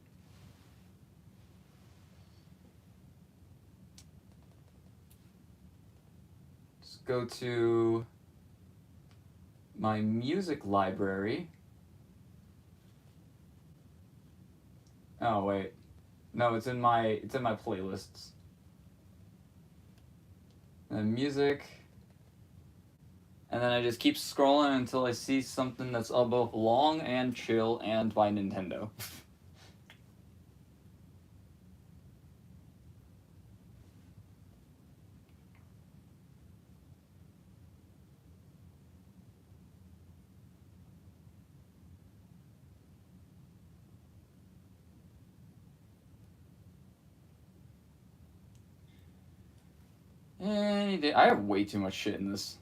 Speaker 1: Let's go to my music library. Oh wait. No, it's in my playlists. And music. And then I just keep scrolling until I see something that's both long and chill and by Nintendo. Any day. I have way too much shit in this.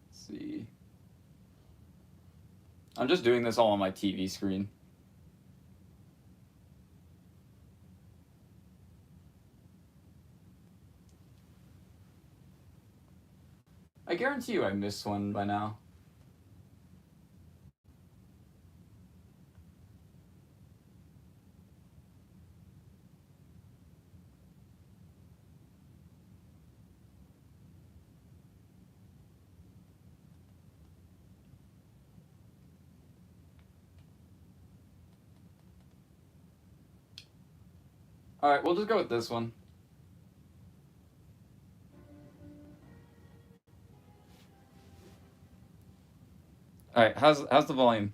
Speaker 1: Let's see. I'm just doing this all on my TV screen. I guarantee you I missed one by now. Alright, we'll just go with this one. Alright, how's the volume?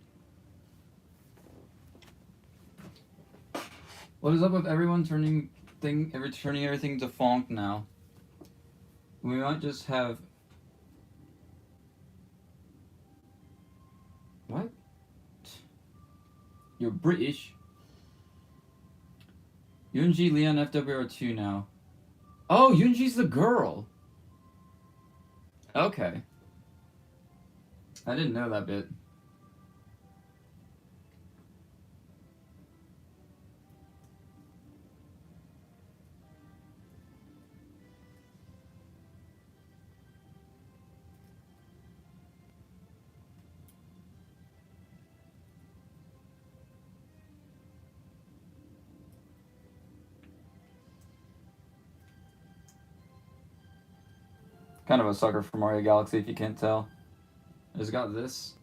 Speaker 1: What is up with everyone turning everything defunct now? We might just have... What? You're British? Yunji Leon FWR2 now. Oh, Yunji's the girl! Okay. I didn't know that bit. Kind of a sucker for Mario Galaxy if you can't tell. I just got this.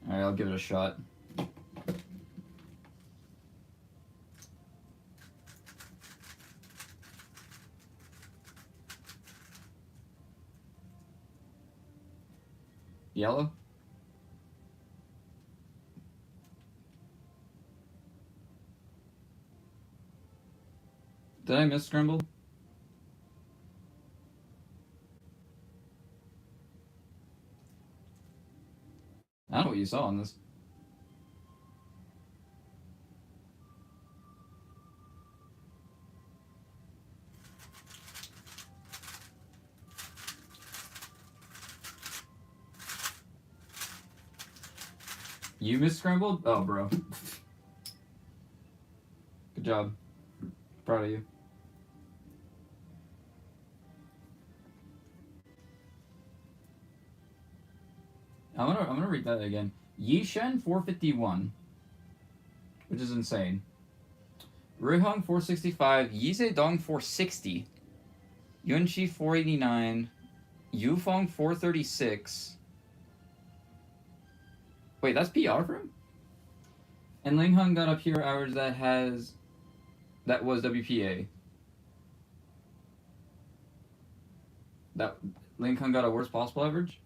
Speaker 1: Alright, I'll give it a shot. Yellow? Did I miss Scramble? I don't know what you saw on this. You misscrambled? Oh, bro. Good job. Proud of you. I'm gonna read that again. Yishen 451, which is insane. Ruiheng 465, Yizedong 460, Yunchi 489, Yufeng 436. Wait, that's PR for him? And Lingheng got a PR average that was WPA. That Lingheng got a worst possible average?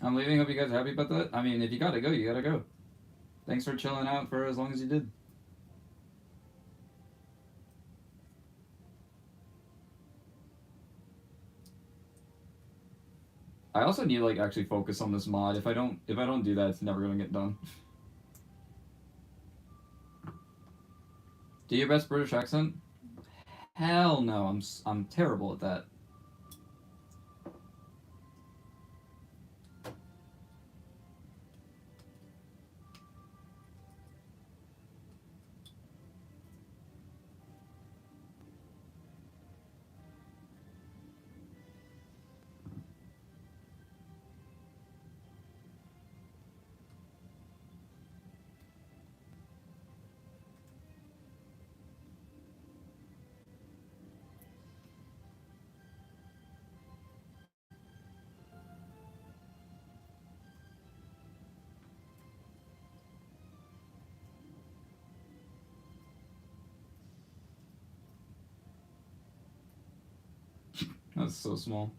Speaker 1: I'm leaving. Hope you guys are happy about that. I mean, if you gotta go, you gotta go. Thanks for chilling out for as long as you did. I also need to like actually focus on this mod. If I don't do that, it's never gonna get done. Do your best British accent? Hell no, I'm terrible at that. That's so small.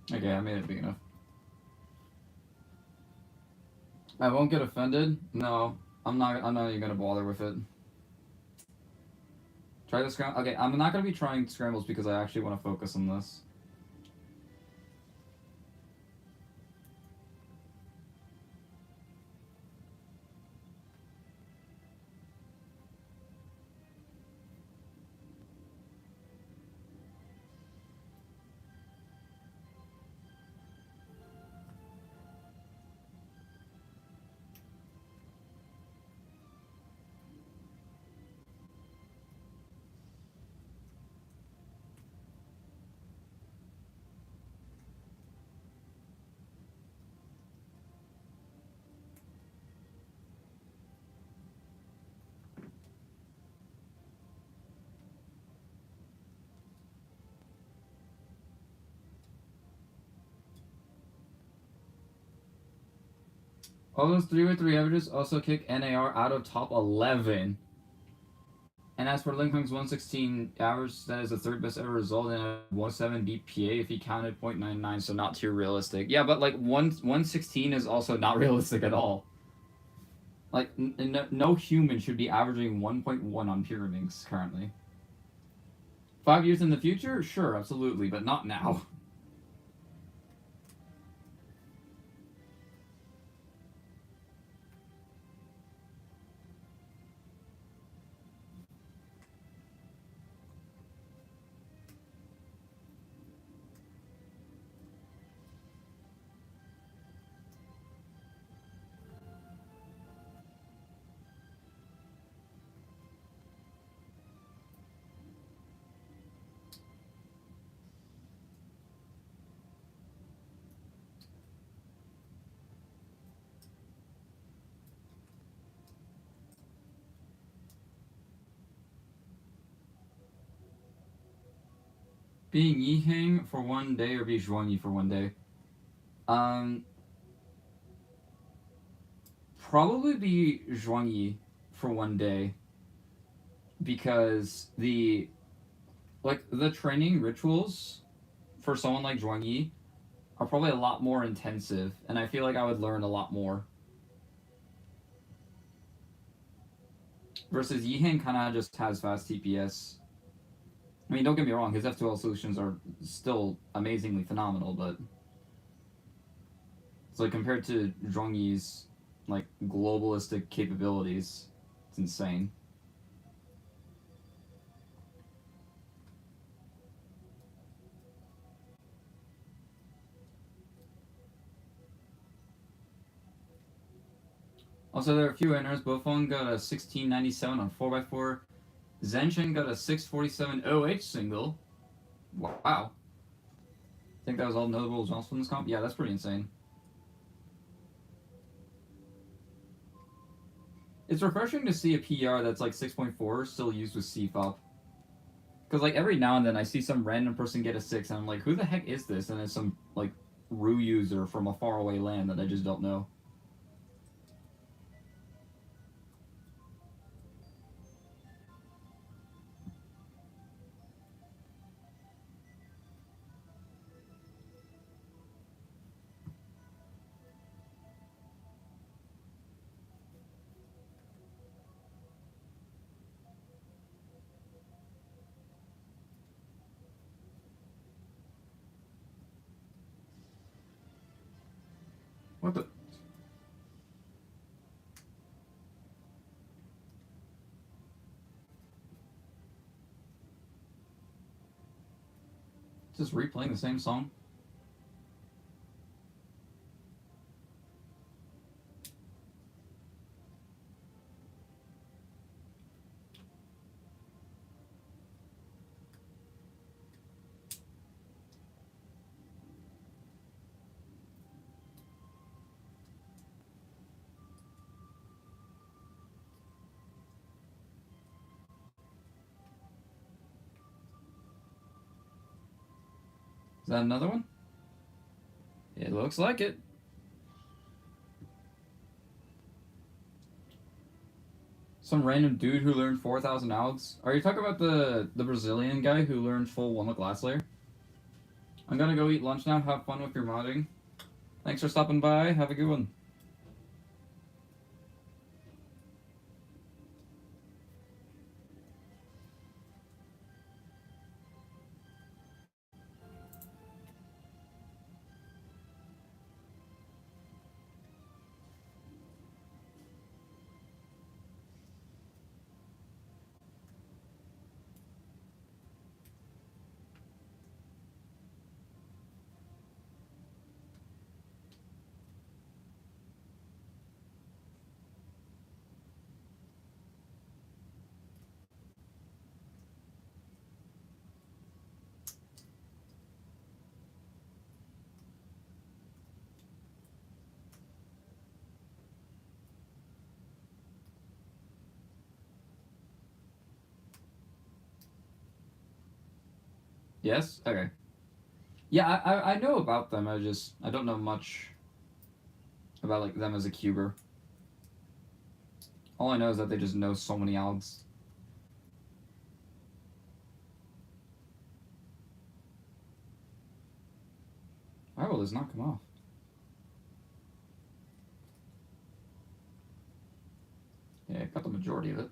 Speaker 1: Okay, I made it big enough. I won't get offended. No, I'm not even gonna bother with it. Try the scramble. Okay, I'm not gonna be trying scrambles because I actually want to focus on this. All those 3-with-3 averages also kick NAR out of top 11. And as for Lincoln's 116 average, that is the third best ever result in a 107 BPA if he counted 0.99, so not too realistic. Yeah, but like 116 is also not realistic at all. Like, no human should be averaging 1.1 on Pyraminx currently. 5 years in the future? Sure, absolutely, but not now. Being Yiheng for one day or be Zhuangyi for one day? Probably be Zhuangyi for one day. Because the training rituals for someone like Zhuang Yi are probably a lot more intensive, and I feel like I would learn a lot more. Versus Yihan kind of just has fast TPS. I mean, don't get me wrong, his F2L solutions are still amazingly phenomenal, but it's like compared to Zhuang Yi's like globalistic capabilities, it's insane. Also, there are a few winners. Bofeng got a 1697 on 4x4. Zenshin got a 647 OH single. Wow. I think that was all notable results from this comp. Yeah, that's pretty insane. It's refreshing to see a PR that's like 6.4 still used with CFOP. Because like every now and then I see some random person get a 6 and I'm like, who the heck is this? And it's some like Ru user from a faraway land that I just don't know. What the? Just replaying the same song? Is that another one? It looks like it. Some random dude who learned 4,000 algs. Are you talking about the Brazilian guy who learned full one look last layer? I'm gonna go eat lunch now. Have fun with your modding. Thanks for stopping by. Have a good one. Yes? Okay. Yeah, I know about them. I don't know much about like them as a cuber. All I know is that they just know so many algs. Why will this not come off? Yeah, I got the majority of it.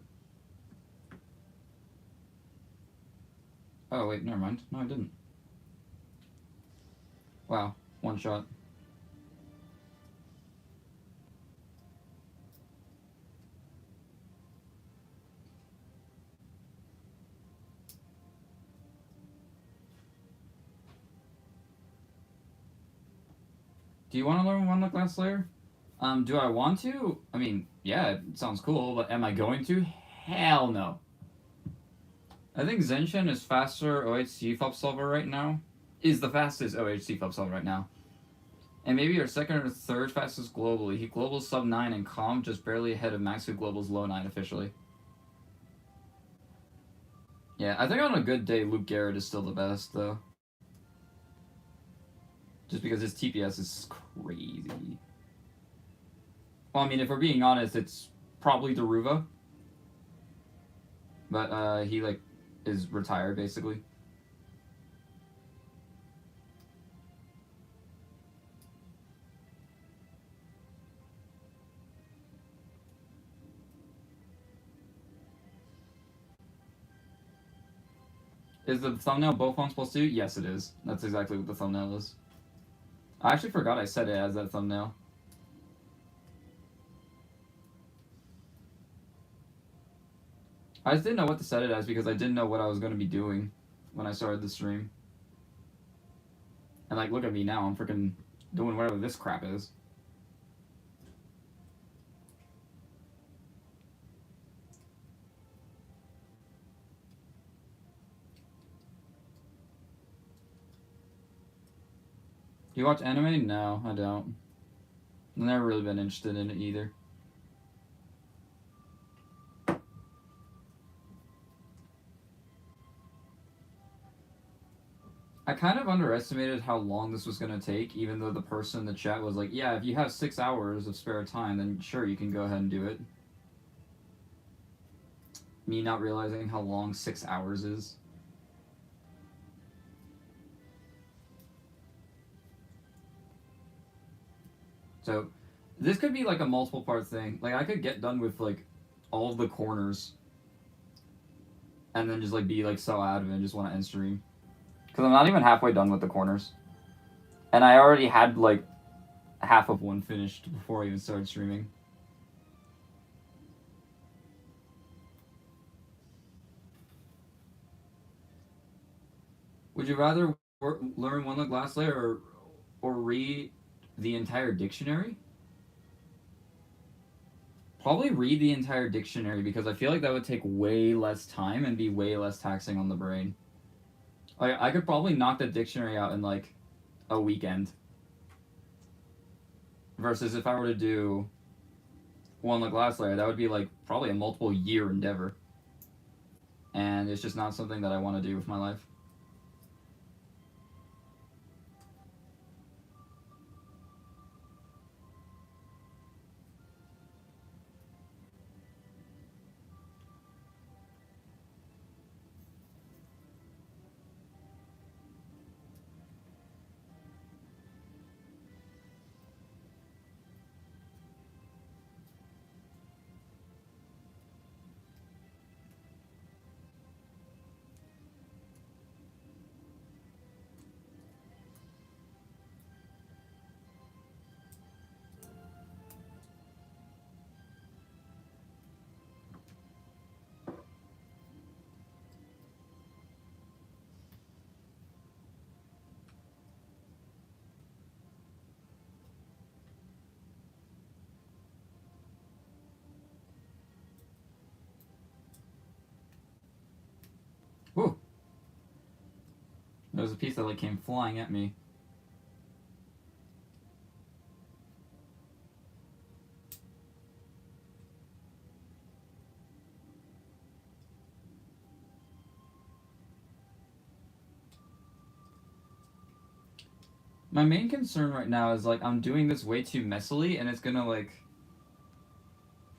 Speaker 1: Oh wait, never mind. No, I didn't. Wow, one shot. Do you want to learn one look last layer? Do I want to? I mean, yeah, it sounds cool, but am I going to? Hell no. I think Zenshin is faster OHC flop solver right now. Is the fastest OHC flop solver right now. And maybe your second or third fastest globally. He global sub 9 and calm, just barely ahead of Max, who globals low 9 officially. Yeah, I think on a good day, Luke Garrett is still the best, though. Just because his TPS is crazy. Well, I mean, if we're being honest, it's probably Daruva. But he, like, is retired, basically. Is the thumbnail both on plus 2? Yes, it is. That's exactly what the thumbnail is. I actually forgot I set it as that thumbnail. I just didn't know what to set it as because I didn't know what I was going to be doing when I started the stream. And like, look at me now. I'm freaking doing whatever this crap is. You watch anime? No, I don't. I've never really been interested in it either. I kind of underestimated how long this was going to take, even though the person in the chat was like, yeah, if you have 6 hours of spare time, then sure, you can go ahead and do it. Me not realizing how long 6 hours is. So, this could be like a multiple part thing. Like, I could get done with like all of the corners and then just like be like so out of it and just want to end stream. Because I'm not even halfway done with the corners. And I already had like half of one finished before I even started streaming. Would you rather learn one glass layer or read the entire dictionary? Probably read the entire dictionary because I feel like that would take way less time and be way less taxing on the brain. Like, I could probably knock the dictionary out in like a weekend. Versus if I were to do one glass layer, that would be like probably a multiple year endeavor. And it's just not something that I want to do with my life. Whew. There was a piece that like came flying at me. My main concern right now is like I'm doing this way too messily and it's gonna like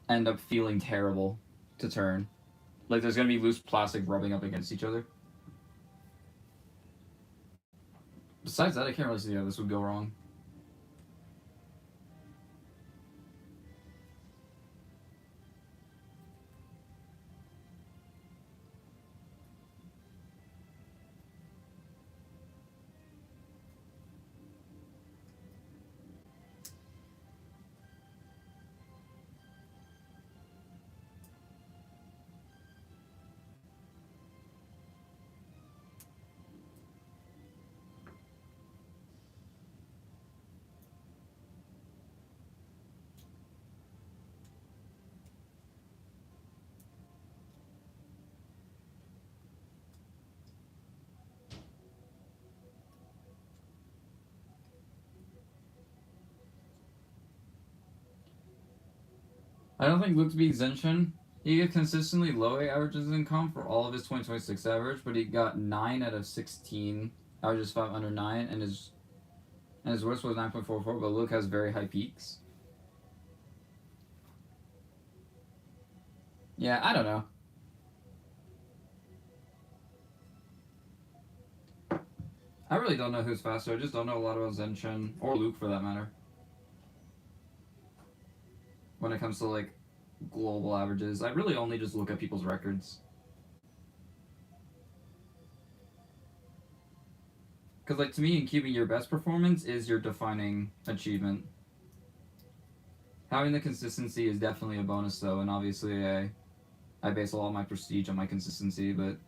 Speaker 1: end up feeling terrible to turn. Like there's gonna be loose plastic rubbing up against each other. Besides that, I can't really see how this would go wrong. I don't think Luke beat Zenshin. He got consistently low averages in comp for all of his 2026 average, but he got 9 out of 16 averages 5 under 9, and his worst was 9.44, but Luke has very high peaks. Yeah, I don't know. I really don't know who's faster. I just don't know a lot about Zenshin, or Luke for that matter. When it comes to like global averages, I really only just look at people's records. Because, like, to me, in cubing, your best performance is your defining achievement. Having the consistency is definitely a bonus, though, and obviously I base a lot of my prestige on my consistency, but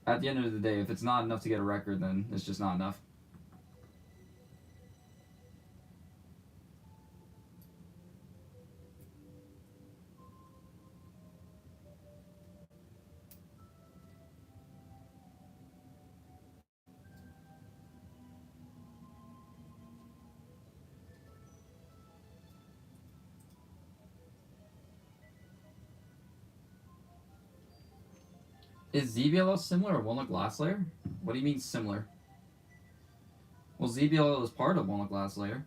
Speaker 1: at the end of the day, if it's not enough to get a record, then it's just not enough. Is ZBLL similar or Walnut Glass Layer? What do you mean similar? Well, ZBLL is part of Walnut Glass Layer.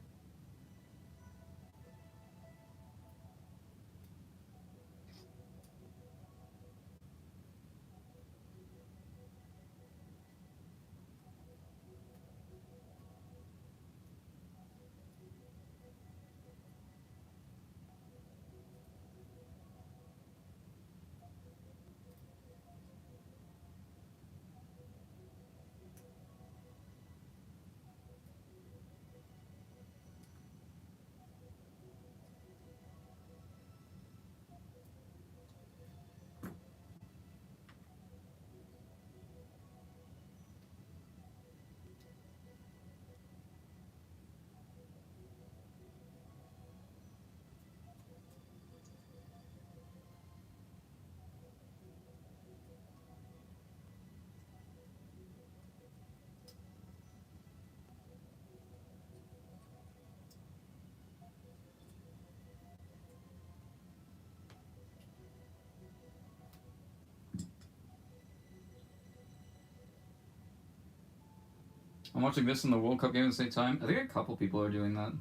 Speaker 1: I'm watching this in the World Cup game at the same time. I think a couple people are doing that.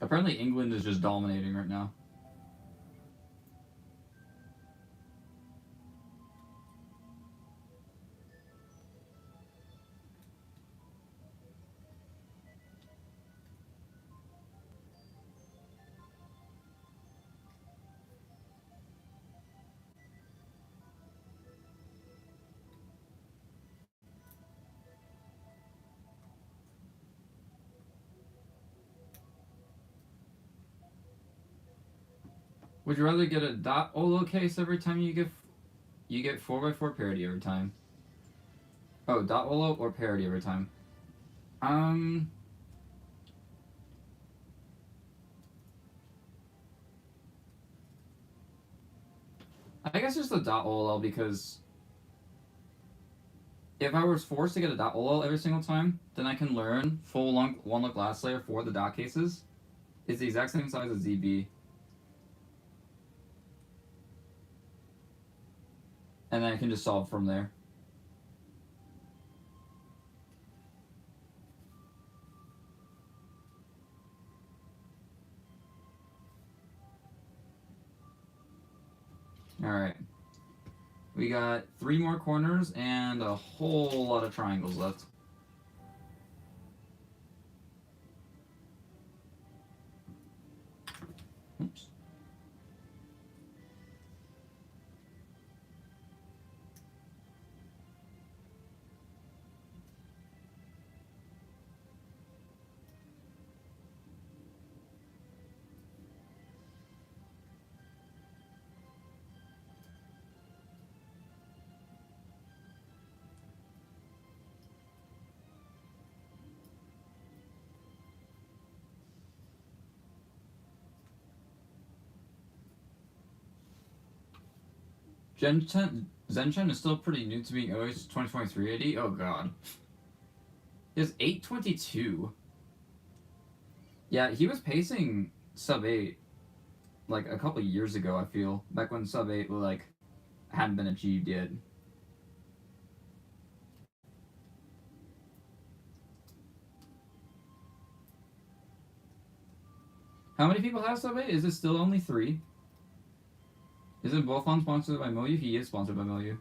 Speaker 1: Apparently England is just dominating right now. Would you rather get a dot Olo case every time you get 4x4 parity every time? Oh, dot Olo or parity every time? I guess just the dot Olo, because if I was forced to get a dot Olo every single time, then I can learn full one-look glass layer for the dot cases. It's the exact same size as ZB. And then I can just solve from there. Alright. We got 3 more corners and a whole lot of triangles left. Oops. Zenchen is still pretty new to being OH 2023 AD. Oh god. He has 822. Yeah, he was pacing sub 8 like a couple years ago, I feel. Back when sub 8 like hadn't been achieved yet. How many people have sub 8? Is it still only 3? Isn't Bofon sponsored by Moyu? He is sponsored by Moyu.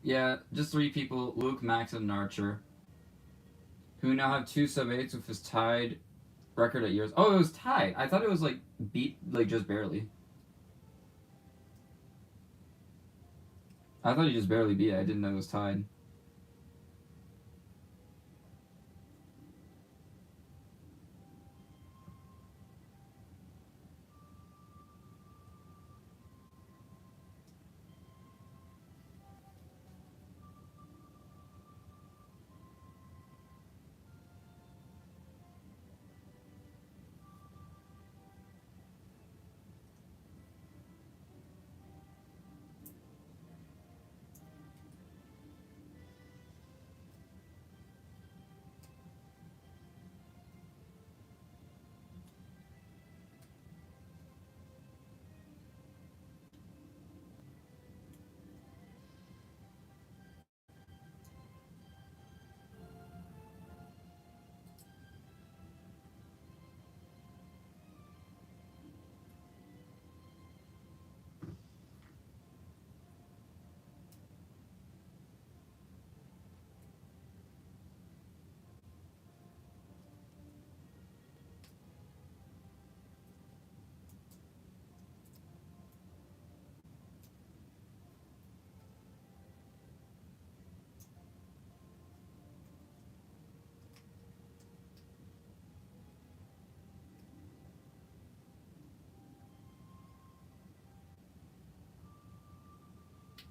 Speaker 1: Yeah, just 3 people: Luke, Max, and Archer, who now have 2 sub-8s with his tied record at years. Oh, it was tied. I thought it was like beat, like just barely. I thought he just barely beat it. I didn't know it was tied.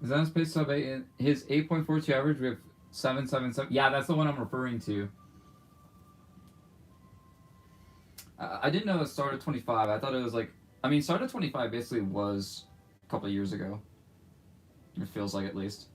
Speaker 1: Zen's pace sub 8. His 8.42 average with 777. Yeah, that's the one I'm referring to. I didn't know it started 25. I thought it was like. I mean, started 25 basically was a couple of years ago. It feels like, at least.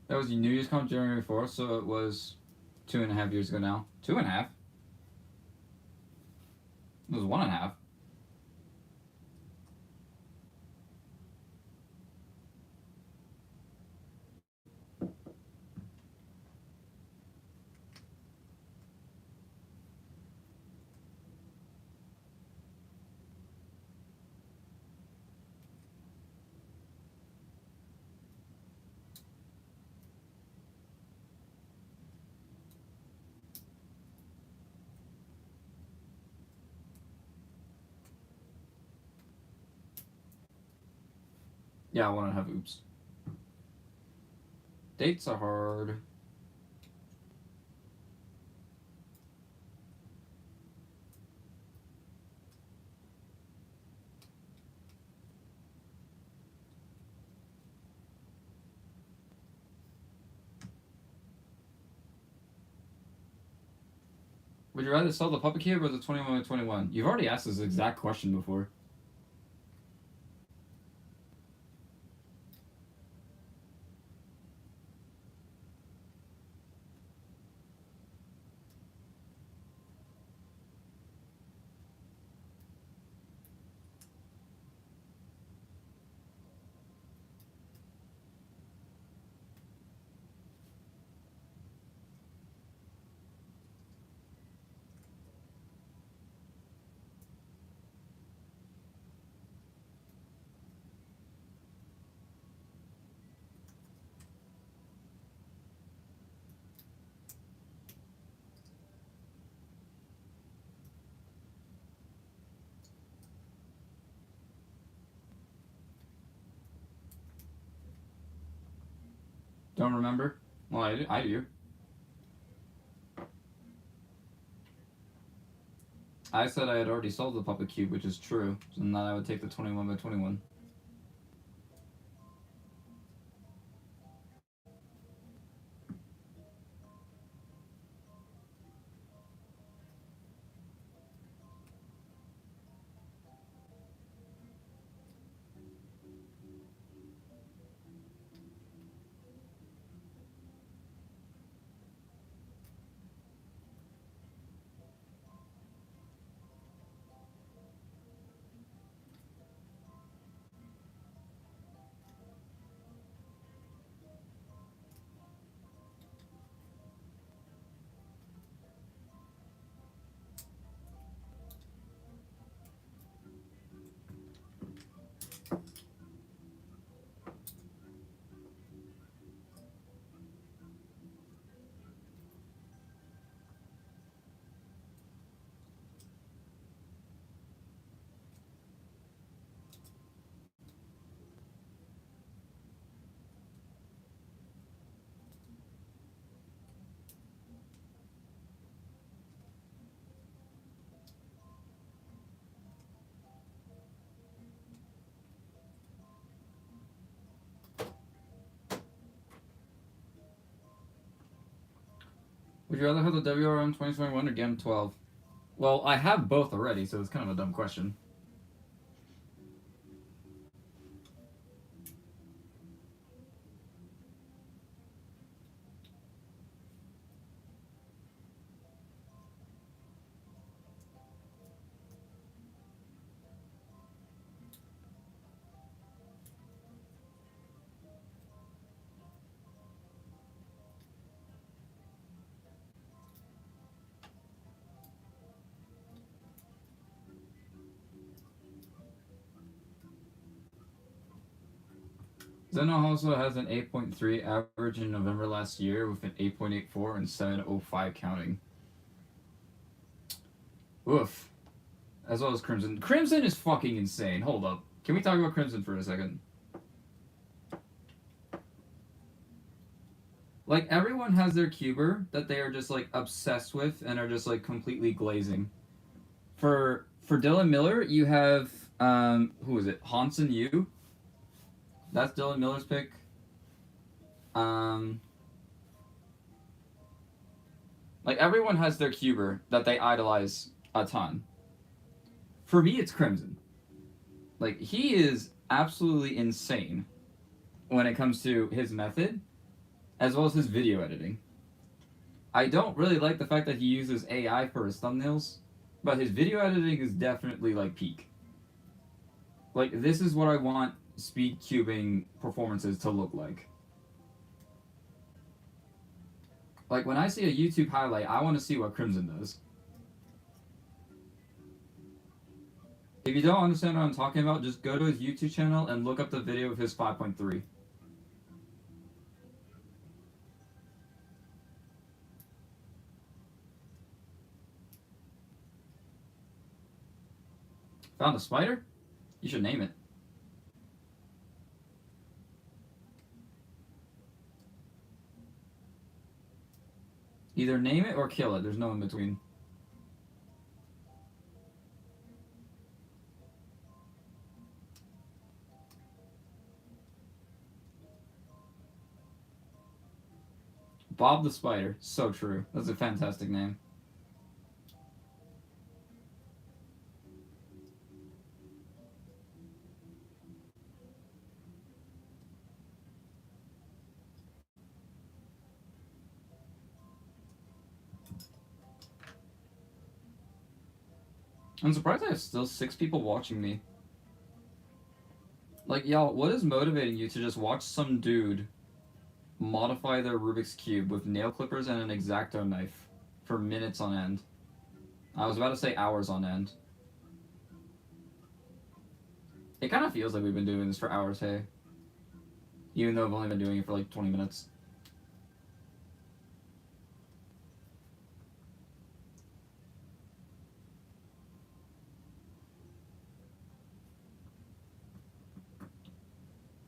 Speaker 1: That was New Year's Con January 4th, so it was 2.5 years ago now. 2.5? It was 1.5. Yeah, I want to have oops. Dates are hard. Would you rather sell the Puppet Cube or the 21 by 21? You've already asked this exact question before. Don't remember? Well, I do. I said I had already sold the Puppet Cube, which is true. So now I would take the 21 by 21. Would you rather have the WRM 2021 or GAM 12? Well, I have both already, so it's kind of a dumb question. Zeno also has an 8.3 average in November last year with an 8.84 and 705 counting. Oof. As well as Crimson. Crimson is fucking insane. Hold up. Can we talk about Crimson for a second? Like, everyone has their cuber that they are just, like, obsessed with and are just, like, completely glazing. For Dylan Miller, you have, who is it? Hansen Yu. That's Dylan Miller's pick. Like, everyone has their cuber that they idolize a ton. For me, it's Crimson. Like, he is absolutely insane when it comes to his method, as well as his video editing. I don't really like the fact that he uses AI for his thumbnails, but his video editing is definitely, like, peak. Like, this is what I want speed cubing performances to look like. Like, when I see a YouTube highlight, I want to see what Crimson does. If you don't understand what I'm talking about, just go to his YouTube channel and look up the video of his 5.3. Found a spider? You should name it. Either name it or kill it. There's no in between. Bob the Spider. So true. That's a fantastic name. I'm surprised I have still 6 people watching me. Like, y'all, what is motivating you to just watch some dude modify their Rubik's Cube with nail clippers and an X-Acto knife for minutes on end? I was about to say hours on end. It kind of feels like we've been doing this for hours, hey? Even though I've only been doing it for like 20 minutes.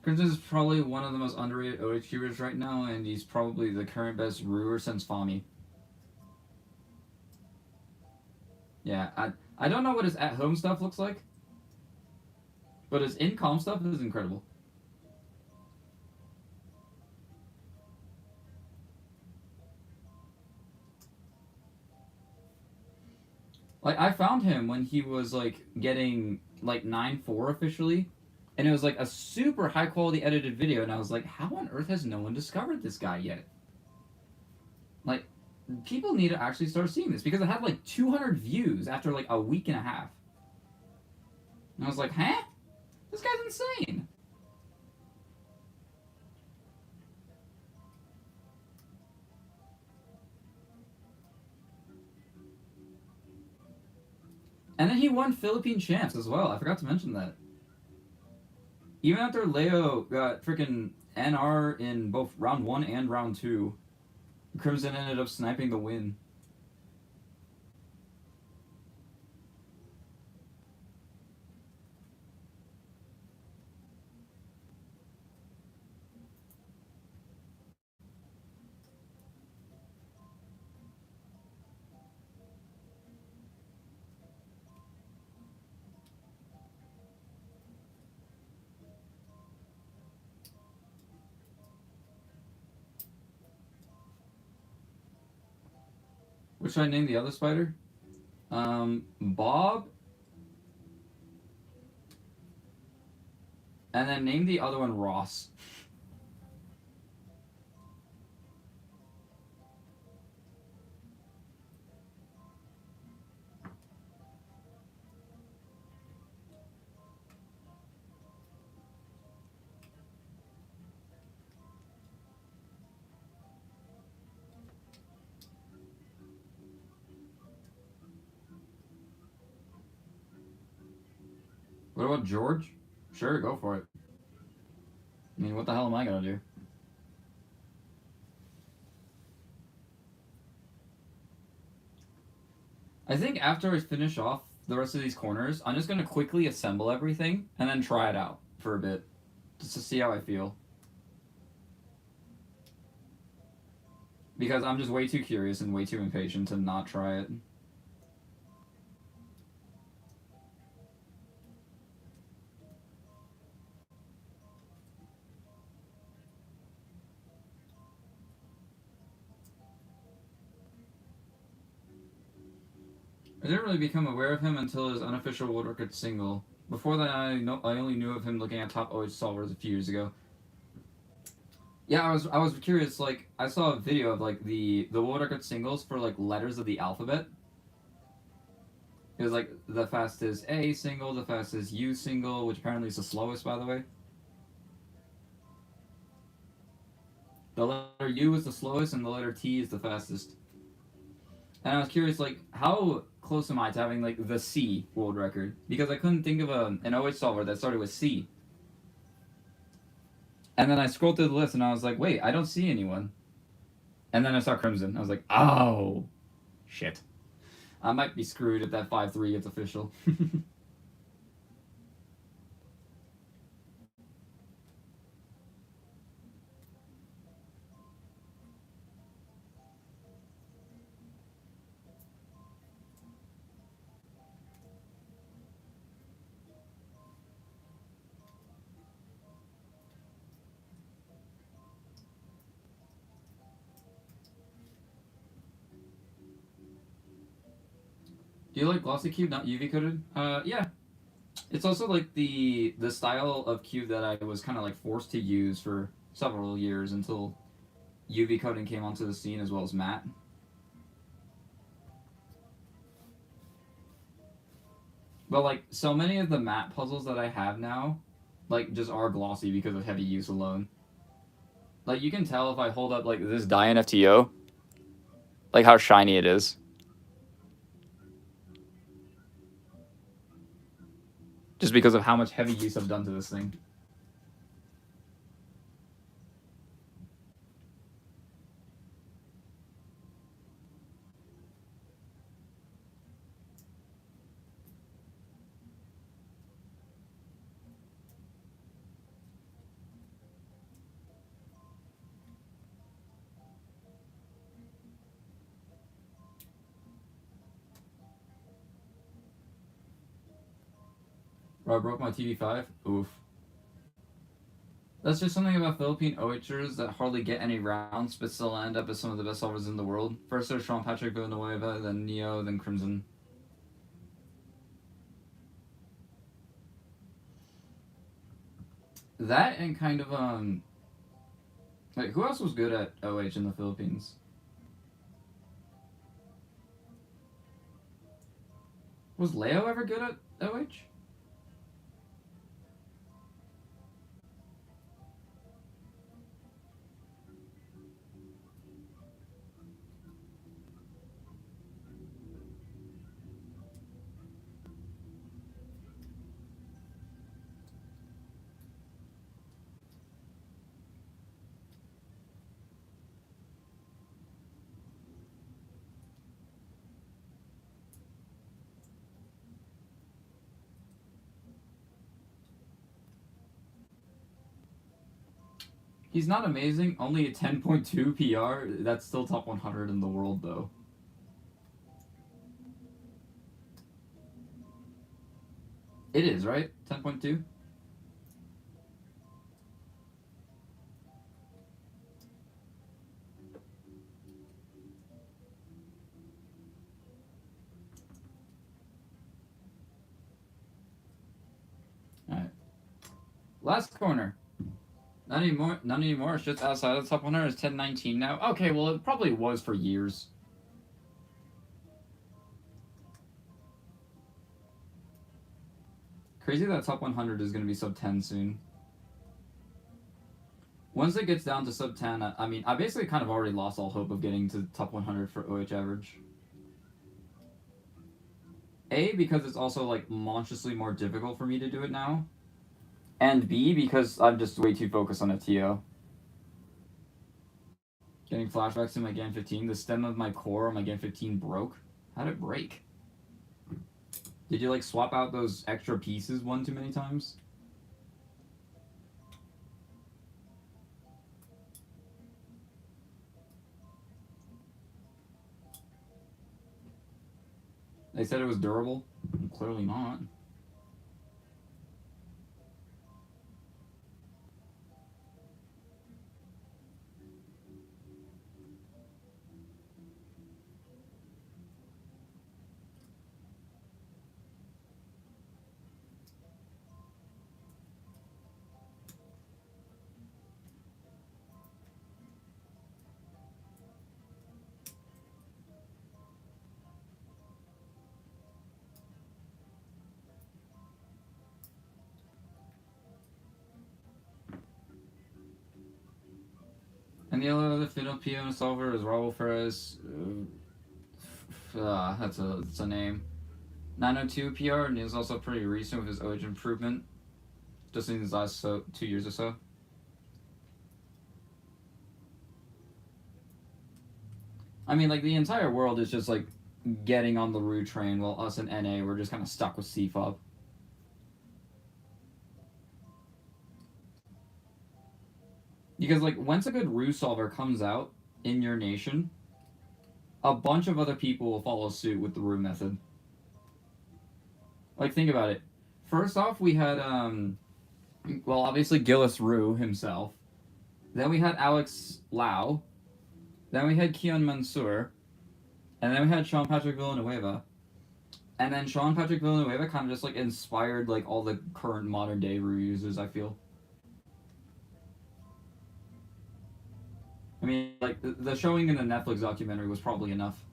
Speaker 1: Crimson is probably one of the most underrated OHQers right now, and he's probably the current best Ruer since Fami. Yeah, I don't know what his at-home stuff looks like, but his in-com stuff is incredible. Like, I found him when he was, like, getting, like, 9.4 officially, and it was, like, a super high-quality edited video, and I was like, how on earth has no one discovered this guy yet? Like, people need to actually start seeing this, because it had, like, 200 views after, like, a week and a half. And I was like, huh? This guy's insane! And then he won Philippine champs as well. I forgot to mention that. Even after Leo got freaking NR in both round 1 and round 2, Crimson ended up sniping the win. What should I name the other spider? Bob. And then name the other one Ross. What about George? Sure, go for it. I mean, what the hell am I gonna do? I think after I finish off the rest of these corners, I'm just gonna quickly assemble everything and then try it out for a bit, just to see how I feel. Because I'm just way too curious and way too impatient to not try it. I didn't really become aware of him until his unofficial world record single. Before that, I only knew of him looking at top OH solvers a few years ago. Yeah, I was curious. Like, I saw a video of like the world record singles for like letters of the alphabet. It was like the fastest A single, the fastest U single, which apparently is the slowest, by the way. The letter U is the slowest, and the letter T is the fastest. And I was curious, like, how close am I to having like the C world record? Because I couldn't think of an OH solver that started with C. And then I scrolled through the list, and I was like, wait, I don't see anyone. And then I saw Crimson. I was like, oh, shit. I might be screwed if that 5-3 gets official. Do you like glossy cube, not UV coated? Yeah. It's also like the style of cube that I was kind of like forced to use for several years until UV coating came onto the scene as well as matte. But like so many of the matte puzzles that I have now, like just are glossy because of heavy use alone. Like you can tell if I hold up like this Dian FTO, like how shiny it is. Just because of how much heavy use I've done to this thing. Bro, I broke my TV5. Oof. That's just something about Philippine OHers that hardly get any rounds, but still end up as some of the best solvers in the world. First there's Sean Patrick Villanueva, then Neo, then Crimson. That and kind of like who else was good at OH in the Philippines? Was Leo ever good at OH? He's not amazing, only a 10.2 PR. That's still top 100 in the world though. It is, right? 10.2? Last corner. Not anymore. Not anymore. It's just outside of the top 100. It's 1019 now. Okay, well it probably was for years. Crazy that top 100 is going to be sub 10 soon. Once it gets down to sub 10, I mean, I basically kind of already lost all hope of getting to top 100 for OH average. A, because it's also like monstrously more difficult for me to do it now. And B, because I'm just way too focused on a TO. Getting flashbacks to my GAN 15. The stem of my core on my GAN 15 broke. How'd it break? Did you like swap out those extra pieces one too many times? They said it was durable. Clearly not. And the other Fiddle Piano solver is Raul Ferez. That's a name. 902 PR, and he was also pretty recent with his OH improvement. Just in his last 2 years or so. I mean, like, the entire world is just, like, getting on the Rue train, while us and NA, we're just kind of stuck with CFOB. Because, like, once a good Rue solver comes out in your nation, a bunch of other people will follow suit with the Rue method. Like, think about it. First off, we had, well, obviously Gillis Rue himself. Then we had Alex Lau. Then we had Keon Mansour. And then we had Sean Patrick Villanueva. And then Sean Patrick Villanueva kind of just, like, inspired, like, all the current modern day Rue users, I feel. I mean, like, the showing in the Netflix documentary was probably enough.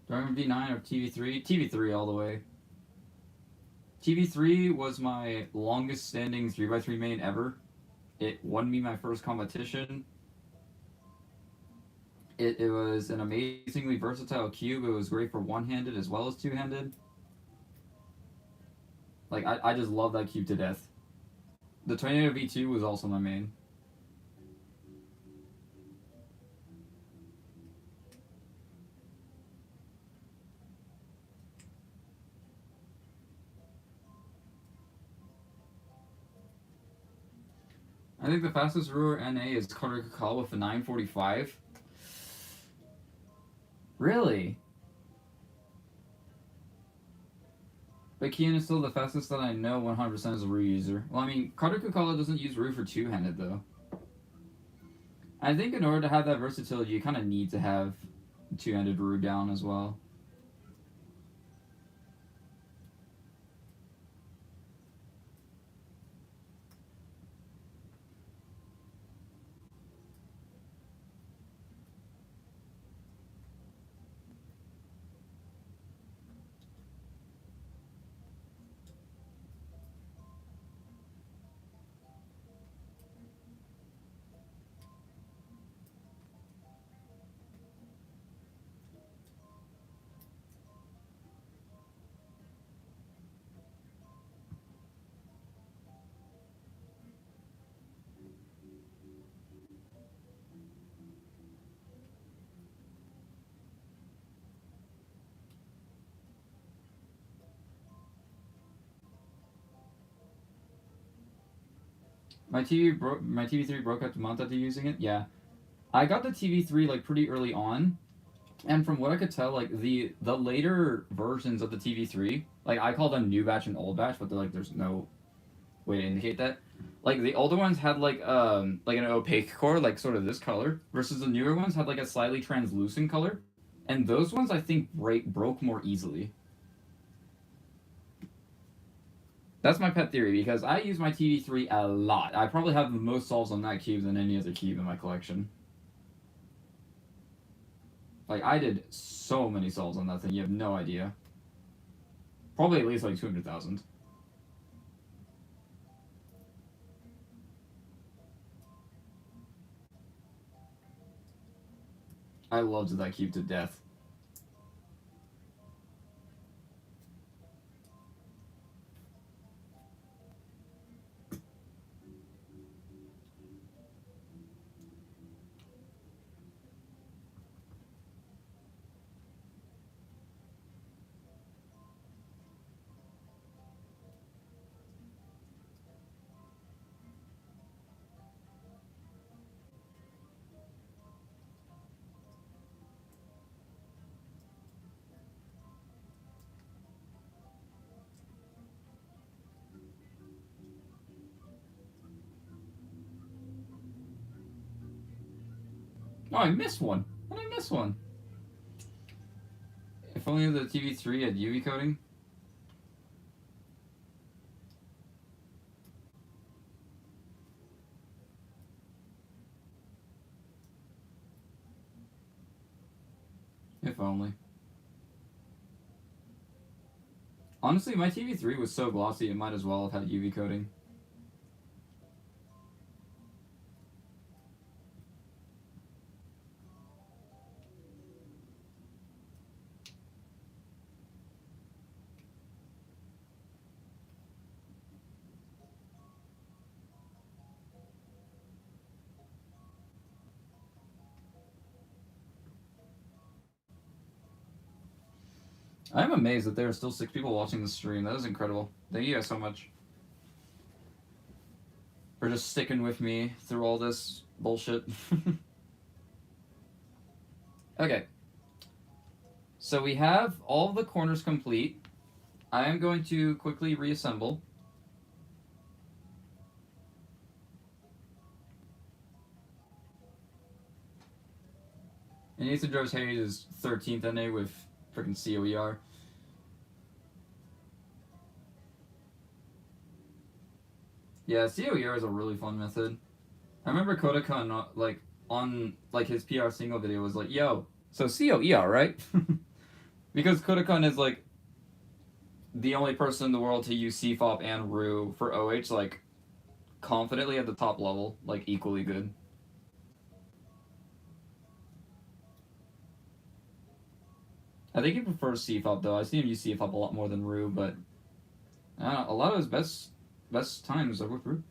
Speaker 1: Dragon V9 or TV3? TV3 all the way. TV3 was my longest standing 3x3 main ever. It won me my first competition. It was an amazingly versatile cube. It was great for one-handed as well as two-handed. Like, I just love that cube to death. The Tornado V2 was also my main. I think the fastest Ruhr NA is Carter Kakal with a 945. Really? But Kian is still the fastest that I know 100% as a Rue user. Well, I mean, Carter Kakala doesn't use Rue for two-handed, though. I think in order to have that versatility, you kind of need to have two-handed Rue down as well. My TV3 broke after a month after using it. Yeah, I got the TV3 like pretty early on, and from what I could tell, like the later versions of the TV3, like I call them new batch and old batch, but they're like there's no way to indicate that. Like the older ones had like an opaque core, like sort of this color, versus the newer ones had like a slightly translucent color, and those ones I think broke more easily. That's my pet theory because I use my TV3 a lot. I probably have the most solves on that cube than any other cube in my collection. Like I did so many solves on that thing, you have no idea. Probably at least like 200,000. I loved that cube to death. Oh, I missed one. How did I miss one? If only the TV3 had UV coating. If only. Honestly, my TV3 was so glossy it might as well have had UV coating. I'm amazed that there are still 6 people watching the stream. That is incredible. Thank you guys so much for just sticking with me through all this bullshit. Okay. So we have all the corners complete. I am going to quickly reassemble. And Nathan Joe's Hayes is 13th NA with freaking COER. Yeah, COER is a really fun method. I remember Kodakun, like, on, like, his PR single video was like, yo, so COER, right? Because Kodakun is, like, the only person in the world to use CFOP and Rue for OH, like, confidently at the top level, like, equally good. I think he prefers CFOP, though. I see him use CFOP a lot more than Rue, but a lot of his best times are with Rue.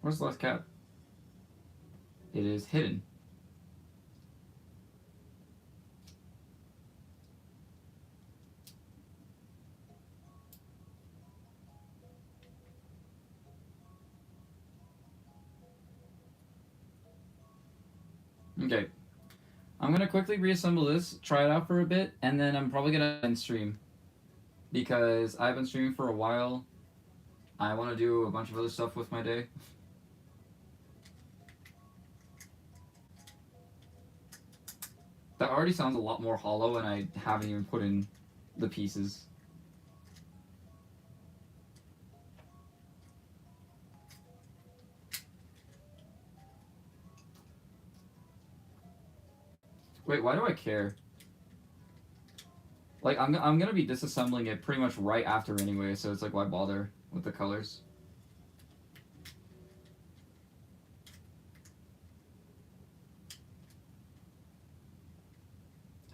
Speaker 1: Where's the last cap? It is hidden. Okay. I'm gonna quickly reassemble this, try it out for a bit, and then I'm probably gonna end stream. Because I've been streaming for a while. I want to do a bunch of other stuff with my day. That already sounds a lot more hollow, and I haven't even put in the pieces. Wait, why do I care? Like, I'm gonna be disassembling it pretty much right after anyway, so it's like, why bother with the colors?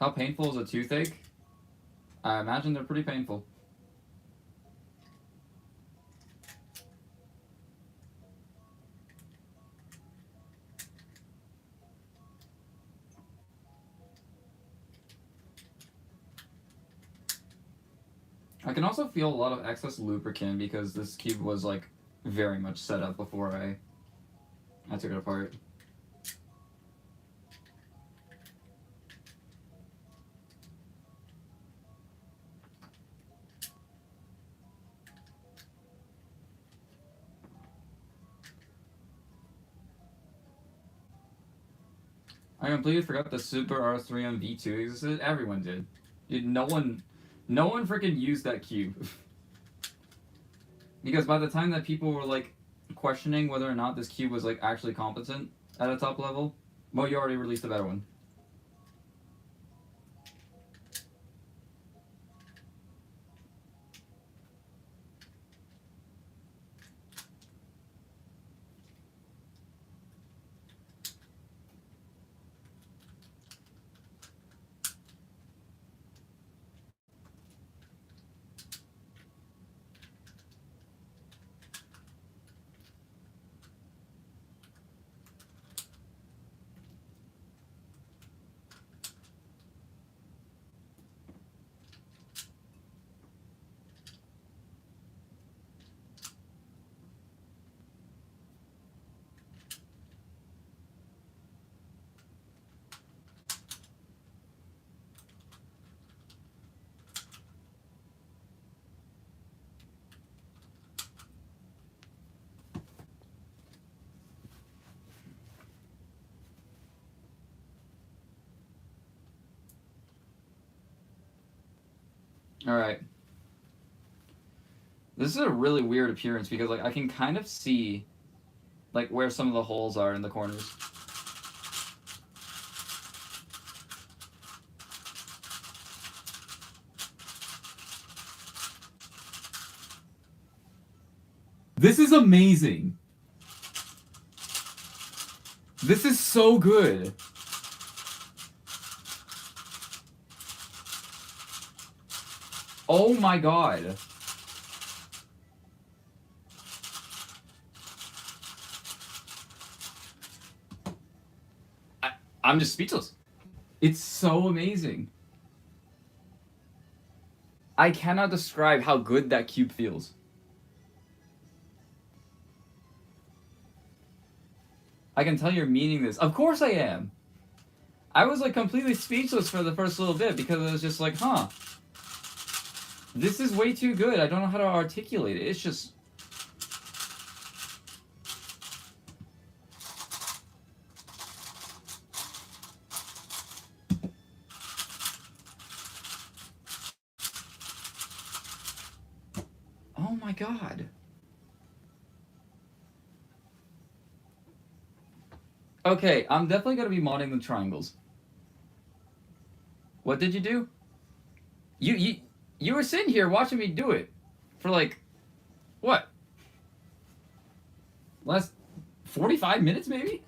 Speaker 1: How painful is a toothache? I imagine they're pretty painful. I can also feel a lot of excess lubricant because this cube was like very much set up before I took it apart. I completely forgot the Super R3M V2 existed. Everyone did. Dude, no one freaking used that cube. Because by the time that people were like questioning whether or not this cube was like actually competent at a top level, well, you already released a better one. Alright. This is a really weird appearance because like I can kind of see like where some of the holes are in the corners. This is amazing. This is so good. Oh my god. I'm just speechless. It's so amazing. I cannot describe how good that cube feels. I can tell you're meaning this. Of course I am. I was like completely speechless for the first little bit because it was just like, huh. This is way too good. I don't know how to articulate it. It's just... Oh my god. Okay, I'm definitely gonna be modding the triangles. What did you do? You were sitting here watching me do it for like what? Last 45 minutes maybe?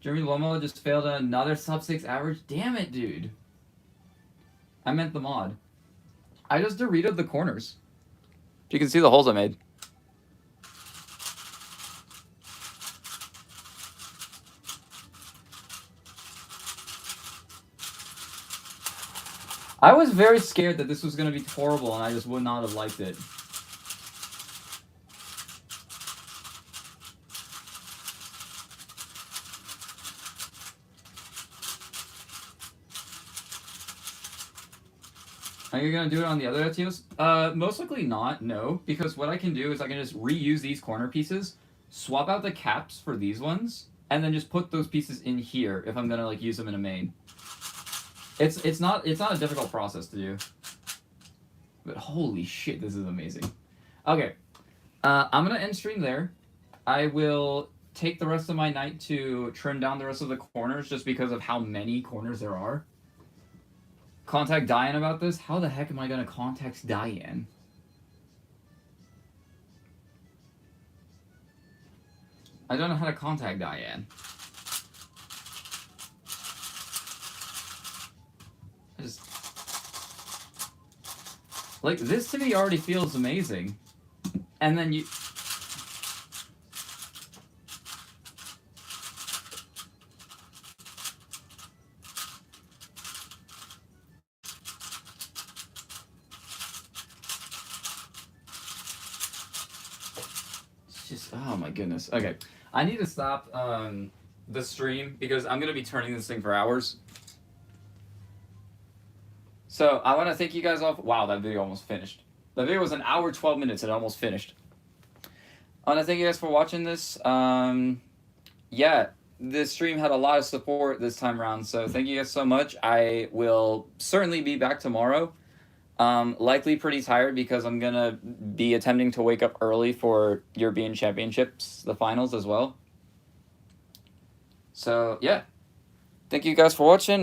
Speaker 1: Jeremy Lomo just failed another sub-6 average. Damn it, dude. I meant the mod. I just Doritoed the corners. You can see the holes I made. I was very scared that this was going to be horrible and I just would not have liked it. Are you going to do it on the other Etios? Most likely not, no. Because what I can do is I can just reuse these corner pieces, swap out the caps for these ones, and then just put those pieces in here if I'm going to like use them in a main. It's not a difficult process to do. But holy shit, this is amazing. Okay, I'm gonna end stream there. I will take the rest of my night to trim down the rest of the corners just because of how many corners there are. Contact Diane about this? How the heck am I gonna contact Diane? I don't know how to contact Diane. Like, this to me already feels amazing. And then you... It's just... Oh my goodness. Okay. I need to stop the stream because I'm going to be turning this thing for hours. So I want to thank you guys all. Wow, that video almost finished. The video was an hour 12 minutes and it almost finished. I want to thank you guys for watching this. Yeah, this stream had a lot of support this time around, so thank you guys so much. I will certainly be back tomorrow. Likely pretty tired because I'm gonna be attempting to wake up early for European Championships, the finals as well. So yeah, thank you guys for watching.